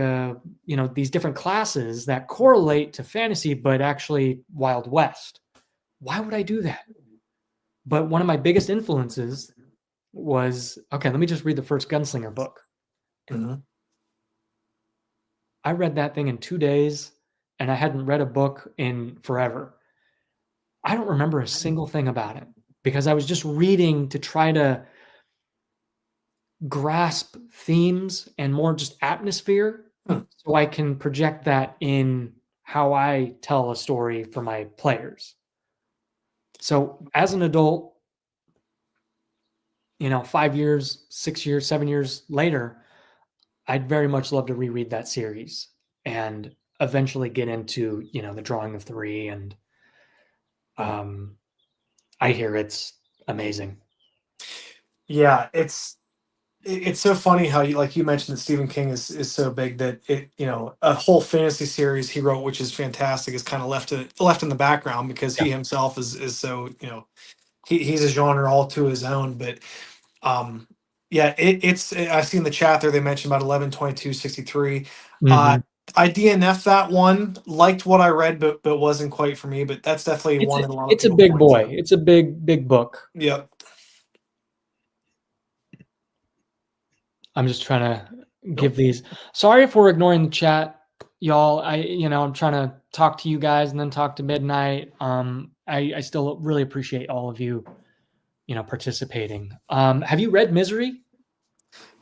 these different classes that correlate to fantasy, but actually Wild West? Why would I do that? But one of my biggest influences was, okay, let me just read the first Gunslinger book. hmm I read that thing in 2 days, and I hadn't read a book in forever. I don't remember a single thing about it because I was just reading to try to grasp themes and more just atmosphere Hmm. so I can project that in how I tell a story for my players. So as an adult, 5 years, 6 years, 7 years later, I'd very much love to reread that series and eventually get into, the Drawing of Three. And um, I hear it's amazing. yeah, it's so funny how you, like you mentioned, that Stephen King is so big that a whole fantasy series he wrote, which is fantastic, is kind of left in the background because Yeah. he himself is so, he's a genre all to his own. But um yeah, I see in the chat there they mentioned about 11/22/63. uh Mhm. I DNF that one, liked what I read, but wasn't quite for me. But that's definitely It's one a, that a lot of it's a people big point boy. to. It's a big book. Yep. I'm just trying to give Nope. these. Sorry if we're ignoring the chat, y'all. I'm trying to talk to you guys and then talk to Midnight. I still really appreciate all of you, participating. Have you read Misery?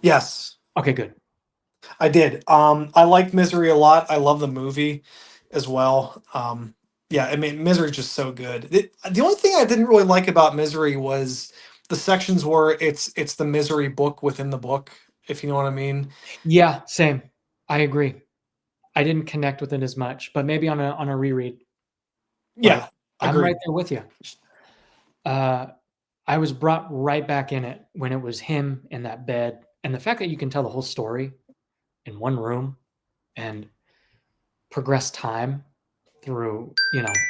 Yes, Okay, good. I did. I liked Misery a lot. I love the movie as well. Yeah, I mean, Misery is just so good. The only thing I didn't really like about Misery was the sections where it's the Misery book within the book, if you know what I mean. Yeah, same. I agree. I didn't connect with it as much, but maybe on a reread. But Yeah, I'm right agreed. there with you. Uh, I was brought right back in it when it was him in that bed, and the fact that you can tell the whole story in one room and progress time through,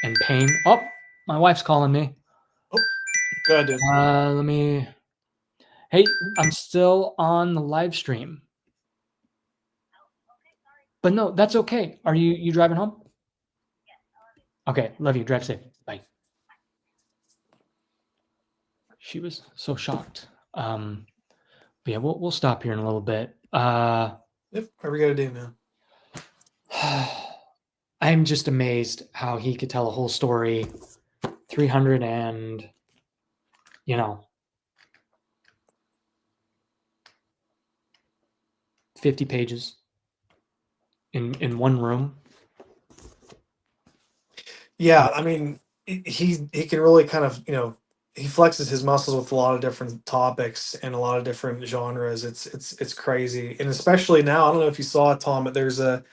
and pain. Oh, my wife's calling me. Oh, go ahead, dude. Let me. Hey, I'm still on the live stream, but no, that's okay. Are you driving home? Okay, love you. Drive safe. Bye. She was so shocked. But yeah, we'll stop here in a little bit. Yep, whatever you gotta do, man. I'm just amazed how he could tell a whole story, 300 and, you know, 50 pages in one room. Yeah, I mean, he can really kind of, he flexes his muscles with a lot of different topics and a lot of different genres. It's crazy, and especially now, I don't know if you saw it, Tom, but there's a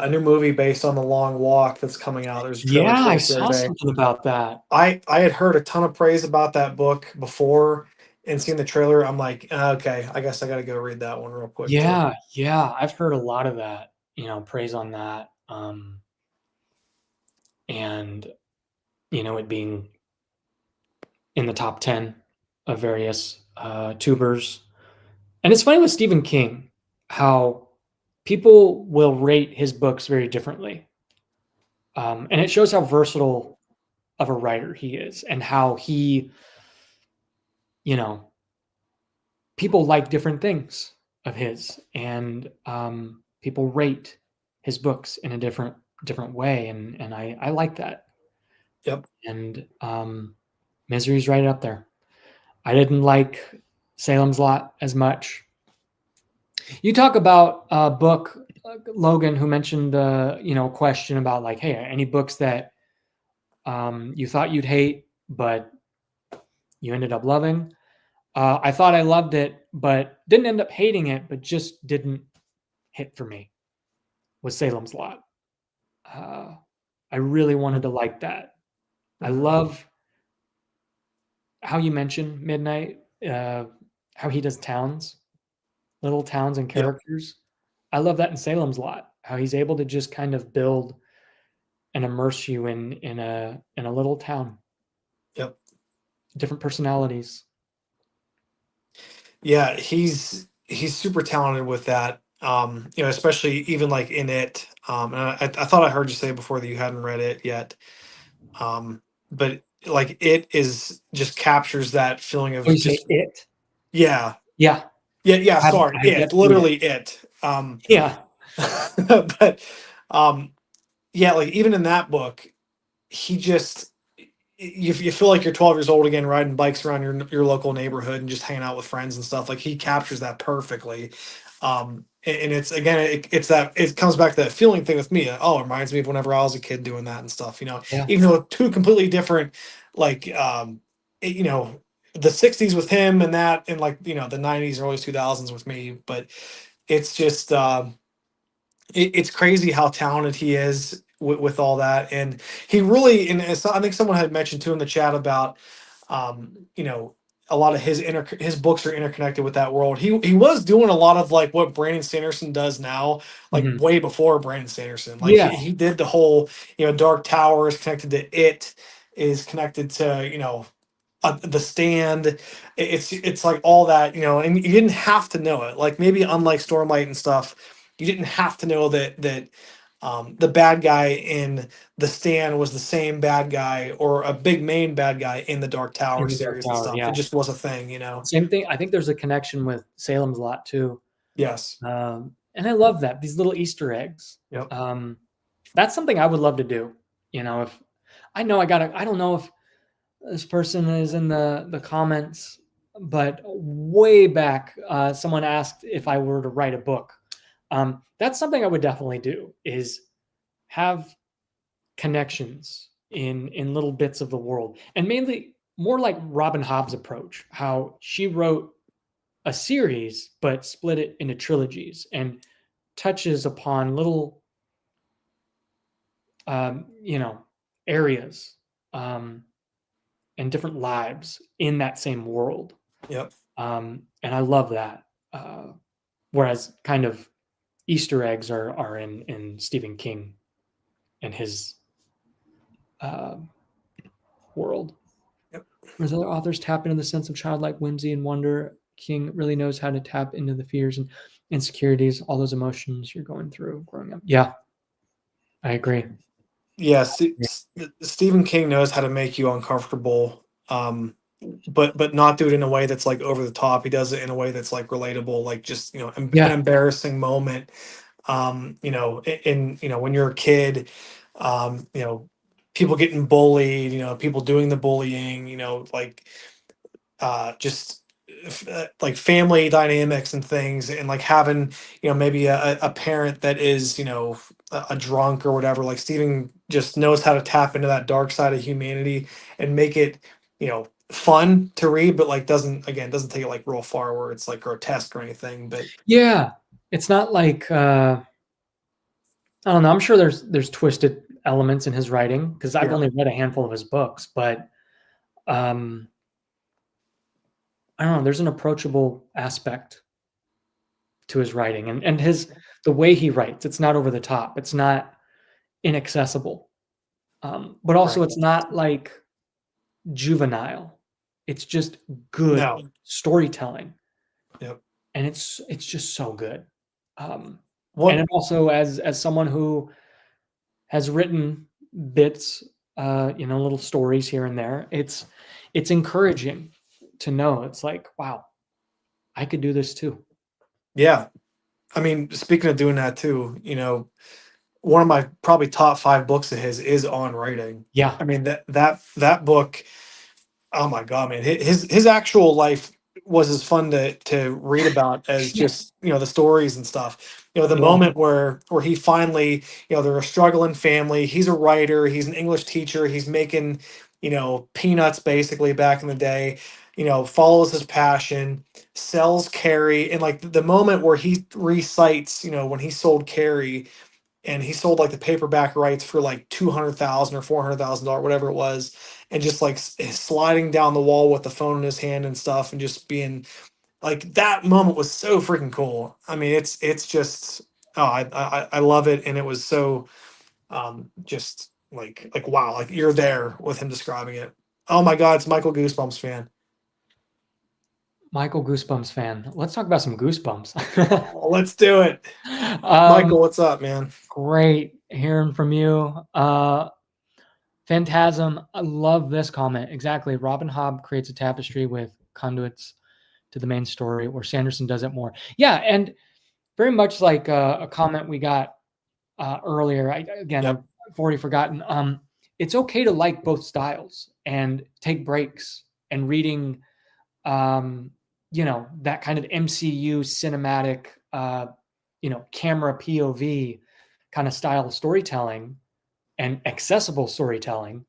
new movie based on The Long Walk that's coming out. There's a trailer Yeah, for I it the other saw day. something about that. I had heard a ton of praise about that book before and seen the trailer. I'm like, okay, I guess I got to go read that one real quick too. Yeah, yeah, I've heard a lot of that, praise on that. And, it being in the top 10 of various tubers. And it's funny with Stephen King how people will rate his books very differently. And it shows how versatile of a writer he is and how he, you know, people like different things of his, and people rate his books in a different way, and I like that. Yep. And Misery's right up there. I didn't like Salem's Lot as much. You talk about a book, Logan, who mentioned the question about like, hey, any books that you thought you'd hate, but you ended up loving. I thought I loved it, but didn't end up hating it, but just didn't hit for me. Was Salem's Lot. I really wanted to like that. I love how you mentioned Midnight, how he does towns, little towns and Yep. characters. I love that in Salem's Lot, how he's able to just kind of build and immerse you in a little town, Yep. different personalities. Yeah, he's super talented with that. Especially even like in it. And I thought I heard you say before that you hadn't read it yet. But like it is just captures that feeling Oh, of you say just, it? yeah. Yeah, Yeah, I sorry. have yet It, to read it. literally it. Yeah. But um yeah, like even in that book, he just you feel like you're 12 years old again, riding bikes around your local neighborhood and just hanging out with friends and stuff. Like he captures that perfectly. And it's again, it's that it comes back to that feeling thing with me. Oh, it reminds me of whenever I was a kid doing that and stuff. Yeah. Even though two completely different, like the 60s with him and that, and like the 90s and early 2000s with me. But it's just it's crazy how talented he is with all that, and he really, and I think someone had mentioned too in the chat about um you know a lot of his books are interconnected with that world. He was doing a lot of like what Brandon Sanderson does now, like Mhm. way before Brandon Sanderson. Like Yeah. he did the whole, Dark Tower is connected to it, is connected to the stand. It's like all that, and you didn't have to know it. Like maybe unlike Stormlight and stuff, you didn't have to know that the bad guy in the stand was the same bad guy or a big main bad guy in the Dark Tower In the Dark series and Tower, stuff. It yeah. just was a thing. Same thing. I think there's a connection with Salem's Lot too. Yes. And I love that, these little Easter eggs. Yep. That's something I would love to do. If I know I don't know if this person is in the comments, but way back, someone asked if I were to write a book. That's something I would definitely do, is have connections in little bits of the world, and mainly more like Robin Hobb's approach, how she wrote a series but split it into trilogies and touches upon little um, you know areas, um, and different lives in that same world. Yep. And I love that. Whereas kind of Easter eggs are in Stephen King and his uh, world. Yep. Whereas other authors tap into the sense of childlike whimsy and wonder, King really knows how to tap into the fears and insecurities, all those emotions you're going through growing up. Yeah, I agree. Yes. Stephen King knows how to make you uncomfortable. But not do it in a way that's like over the top. He does it in a way that's like relatable, like just an Yeah, embarrassing moment. when you're a kid, you know, people getting bullied, people doing the bullying, like just like family dynamics and things, and like having maybe a parent that is a drunk or whatever. Like Stephen just knows how to tap into that dark side of humanity and make it fun to read, but like doesn't take it like real far where it's like grotesque or anything. But Yeah, it's not like I don't know. I'm sure there's twisted elements in his writing because I've yeah, only read a handful of his books, but um, I don't know. There's an approachable aspect to his writing, and his the way he writes. It's not over the top. It's not inaccessible, but also right. it's not like juvenile. It's just good No. storytelling, Yep. and it's just so good. And What? it also, as someone who has written bits, little stories here and there, it's encouraging to know. It's like, wow, I could do this too. Yeah. I mean, speaking of doing that too, one of my probably top 5 books of his is on writing. Yeah, I mean that book. Oh my god, man! His actual life was as fun to read about as yeah, just the stories and stuff. The yeah. moment where he finally, they're a struggling family. He's a writer. He's an English teacher. He's making peanuts basically back in the day. Follows his passion, sells Carrie, and like the moment where he recites, when he sold Carrie and he sold like the paperback rights for like 200,000 or $400,000, whatever it was, and just like sliding down the wall with the phone in his hand and stuff, and just being like that moment was so freaking cool. I mean, it's just I love it, and it was so just like wow, like you're there with him describing it. Oh my God, it's Michael Goosebumps fan. Michael Goosebumps fan. Let's talk about some Goosebumps. Oh, let's do it, um, Michael. What's up, man? Great hearing from you. Phantasm, I love this comment. Exactly. Robin Hobb creates a tapestry with conduits to the main story, where Sanderson does it more. Yeah, and very much like a comment we got earlier. Yep. I've already forgotten. It's okay to like both styles and take breaks and reading, that kind of MCU cinematic, camera POV kind of style of storytelling and accessible storytelling.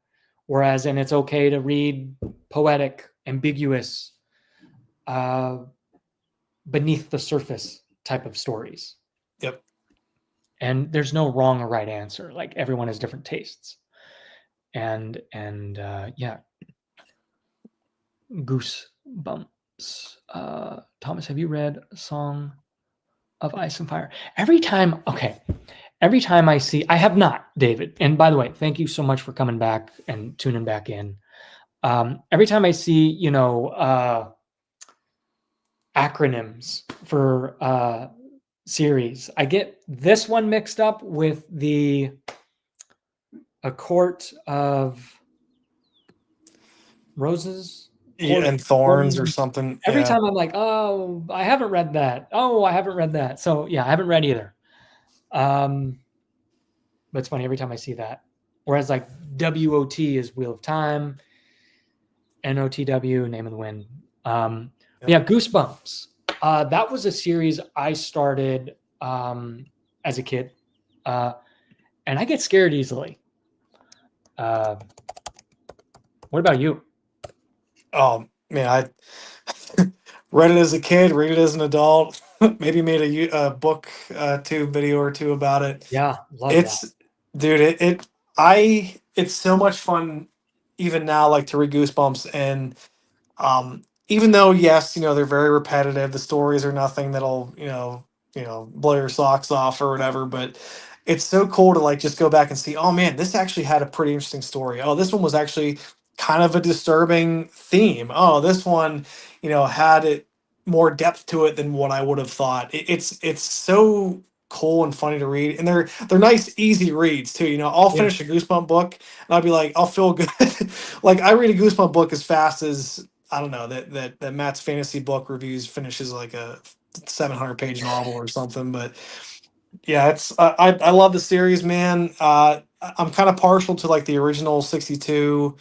Whereas, and it's okay to read poetic, ambiguous, uh, beneath the surface type of stories. Yep. And there's no wrong or right answer. Like everyone has different tastes. Yeah, Goosebumps. Thomas, have you read Song of Ice and Fire? Every time I see, I have not, David. And by the way, thank you so much for coming back and tuning back in. Every time I see, acronyms for series, I get this one mixed up with A Court of Roses. Yeah, and Thorns or something. Every Yeah. time I'm like, oh, I haven't read that. Oh, I haven't read that. So yeah, I haven't read either. But it's funny every time I see that. Whereas like WOT is Wheel of Time, NOTW, Name of the Wind. Yeah, Goosebumps. That was a series I started as a kid, and I get scared easily. What about you? Oh man, I read it as a kid, read it as an adult. Maybe made a book tube video or two about it. Yeah, love that. It's dude, it's so much fun even now, like to read Goosebumps. And even though yes, they're very repetitive, the stories are nothing that'll blow your socks off or whatever. But it's so cool to like just go back and see, oh man, this actually had a pretty interesting story. Oh, this one was actually kind of a disturbing theme. Oh, this one had it more depth to it than what I would have thought. It's so cool and funny to read, and they're nice easy reads too. I'll Yeah. finish a Goosebump book and I'll be like, I'll feel good. Like I read a Goosebump book as fast as I don't know that Matt's fantasy book reviews finishes like a 700-page novel or something. But Yeah, it's I love the series, man. I'm kind of partial to like the original 62.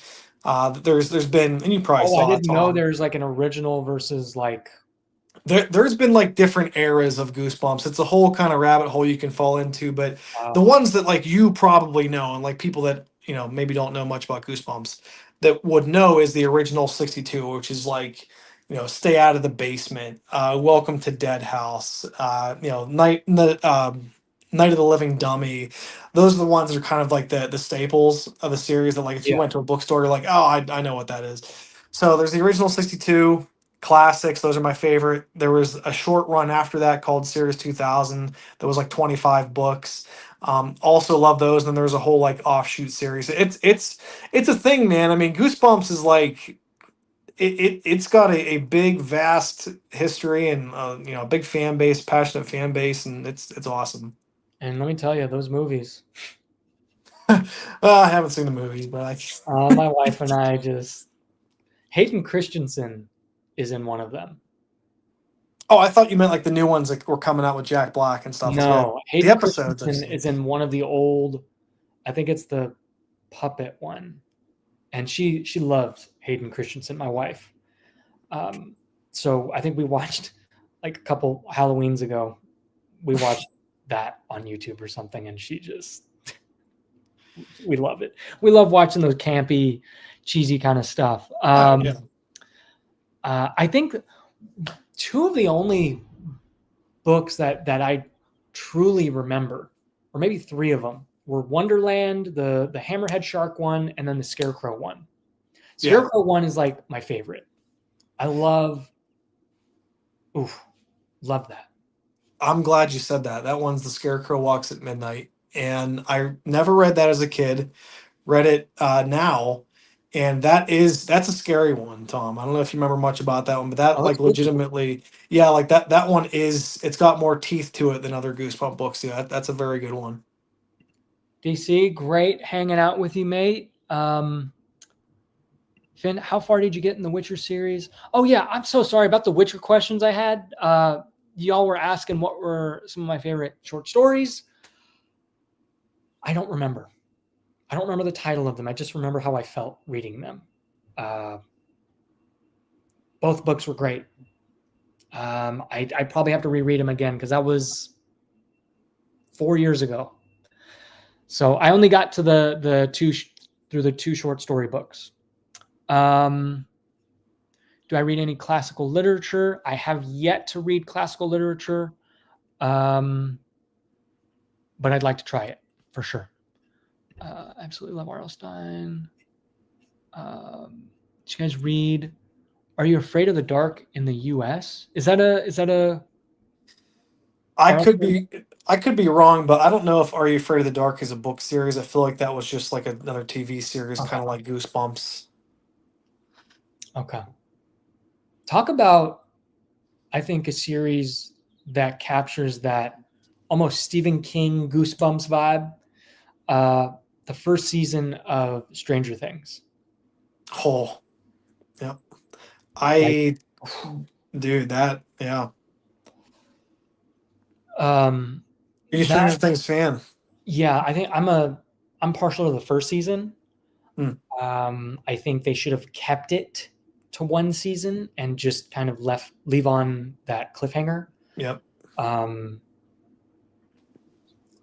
There's been, and you probably Oh, I saw it, didn't know Tom. there's like an original versus like, There's been like different eras of Goosebumps. It's a whole kind of rabbit hole you can fall into, but the wow. ones that like you probably know, and like people that maybe don't know much about Goosebumps that would know, is the original 62, which is like Stay Out of the Basement, Welcome to Dead House, Night of the Living Dummy. Those are the ones that are kind of like the staples of the series that, like, if you Yeah. went to a bookstore, you're like, oh, I know what that is. So there's the original 62 classics. Those are my favorite. There was a short run after that called Series 2000 that was like 25 books. Also love those. And then there's a whole like offshoot series. It's a thing, man. I mean, Goosebumps is like it's got a big, vast history, and a big fan base, passionate fan base, and it's awesome. And let me tell you, those movies, I haven't seen the movies, but my wife and I just, Hayden Christensen is in one of them. oh, I thought you meant like the new ones that were coming out with Jack Black and stuff. Like, yeah, No, the Hayden episodes I've Christensen seen. is in one of the old, I think it's the puppet one. And she loved Hayden Christensen, my wife. Um, so I think we watched like a couple Halloweens ago. We watched that on YouTube or something, and she just we love it. We love watching those campy, cheesy kind of stuff. Yeah. I think two of the only books that I truly remember, or maybe three of them, were Wonderland, the Hammerhead Shark one, and then the Scarecrow one. Yeah. Scarecrow one is like my favorite. I love, oof, love that. I'm glad you said that. That one's The Scarecrow Walks at Midnight. And I never read that as a kid, read it now. And that's a scary one, Tom. I don't know if you remember much about that one, but that Oh, it's like spooky. legitimately, yeah, like that one it's got more teeth to it than other Goosebump books. Yeah, that's a very good one. DC, great hanging out with you, mate. Finn, how far did you get in the Witcher series? Oh yeah, I'm so sorry about the Witcher questions I had. Y'all were asking what were some of my favorite short stories. I don't remember. I don't remember the title of them. I just remember how I felt reading them. Uh, both books were great. I probably have to reread them again because that was 4 years ago. So I only got to the two through the two short story books. Um, do I read any classical literature? I have yet to read classical literature, but I'd like to try it for sure. Absolutely love R.L. Stine. Did you guys read Are You Afraid of the Dark in the U.S.? Is that a I could R.L. be I could be wrong, but I don't know if Are You Afraid of the Dark is a book series. I feel like that was just like another TV series, Okay. kind of like Goosebumps. Okay. Talk about, I think, a series that captures that almost Stephen King Goosebumps vibe. Uh, the first season of Stranger Things. Oh, yeah. Like, I dude, that yeah. um, Are you a that Stranger Things fan? yeah, I think I'm partial to the first season. Hmm. I think they should have kept it to one season and just kind of leave on that cliffhanger, Yep. um,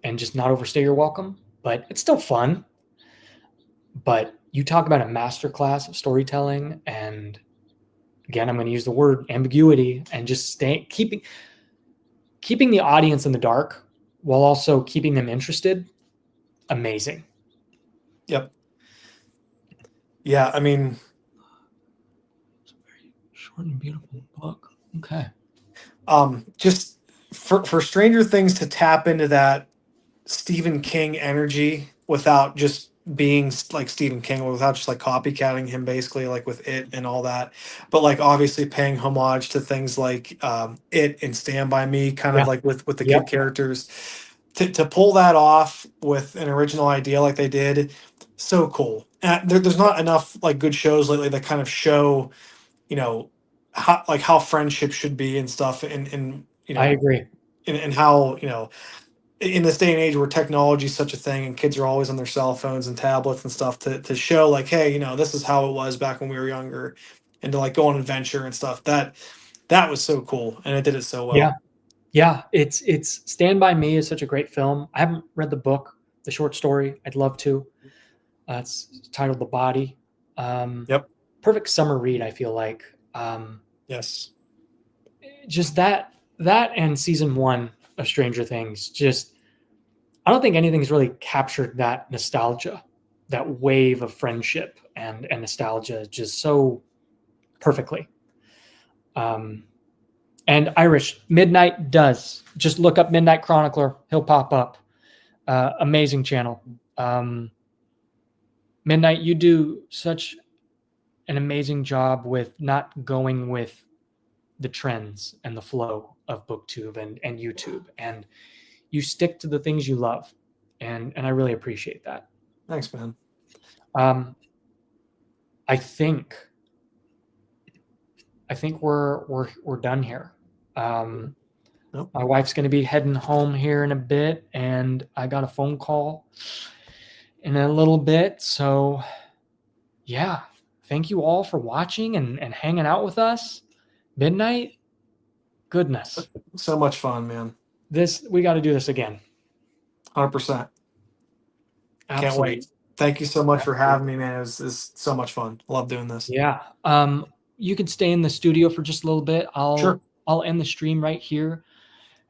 and just not overstay your welcome. But it's still fun. But you talk about a masterclass of storytelling, and again, I'm going to use the word ambiguity and just keeping the audience in the dark while also keeping them interested. Amazing. Yep. Yeah, I mean, It's a very short and beautiful book. Okay. just for Stranger Things to tap into that Stephen King energy without just being like Stephen King, or without just like copycatting him, basically, like with It and all that, but like obviously paying homage to things like It and Stand By Me, kind of Yeah. like with the Yep. kid characters, to pull that off with an original idea like they did, so cool. And there's not enough like good shows lately that kind of show, you know, how friendship should be and stuff, and I agree. and how in this day and age where technology is such a thing and kids are always on their cell phones and tablets and stuff, to show like, hey, this is how it was back when we were younger, and to like go on adventure and stuff. That was so cool, and it did it so Yeah. well. Yeah. It's Stand By Me is such a great film. I haven't read the book, the short story. I'd love to. It's titled The Body. Yep. Perfect summer read, I feel like. Yes. Just that and season 1 of Stranger Things. Just I don't think anything's really captured that nostalgia, that wave of friendship and nostalgia just so perfectly. And Irish Midnight does. Just look up Midnight Chronicler. He'll pop up. Amazing channel. Midnight, you do such an amazing job with not going with the trends and the flow of booktube and YouTube, and you stick to the things you love, and I really appreciate that. Thanks, man. I think we're done here. Nope. My wife's going to be heading home here in a bit, and I got a phone call in a little bit. So yeah, thank you all for watching and hanging out with us. Midnight, goodness. So much fun, man. We got to do this again. 100%. Absolutely. Can't wait. Thank you so much for having me, man. It was so much fun. Love doing this. Yeah. You can stay in the studio for just a little bit. Sure. I'll end the stream right here.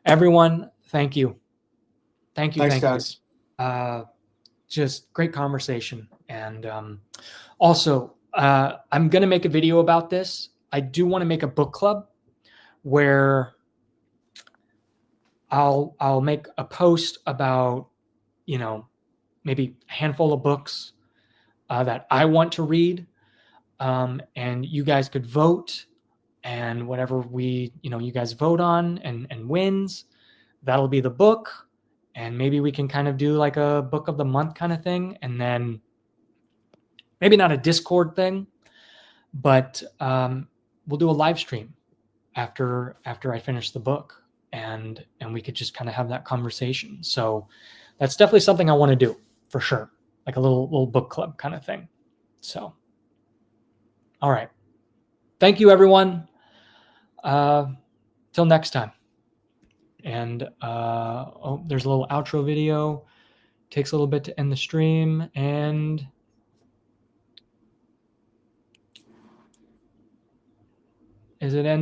Everyone, thank you. Thanks, guys. Just great conversation. And also, I'm going to make a video about this. I do want to make a book club where I'll make a post about, maybe a handful of books that I want to read. And you guys could vote, and whatever you guys vote on and wins, that'll be the book. And maybe we can kind of do like a book of the month kind of thing. And then maybe not a Discord thing, but we'll do a live stream after I finish the book, and we could just kind of have that conversation. So that's definitely something I want to do for sure. Like a little book club kind of thing. So, all right. Thank you, everyone. Till next time. And there's a little outro video. Takes a little bit to end the stream. And is it end?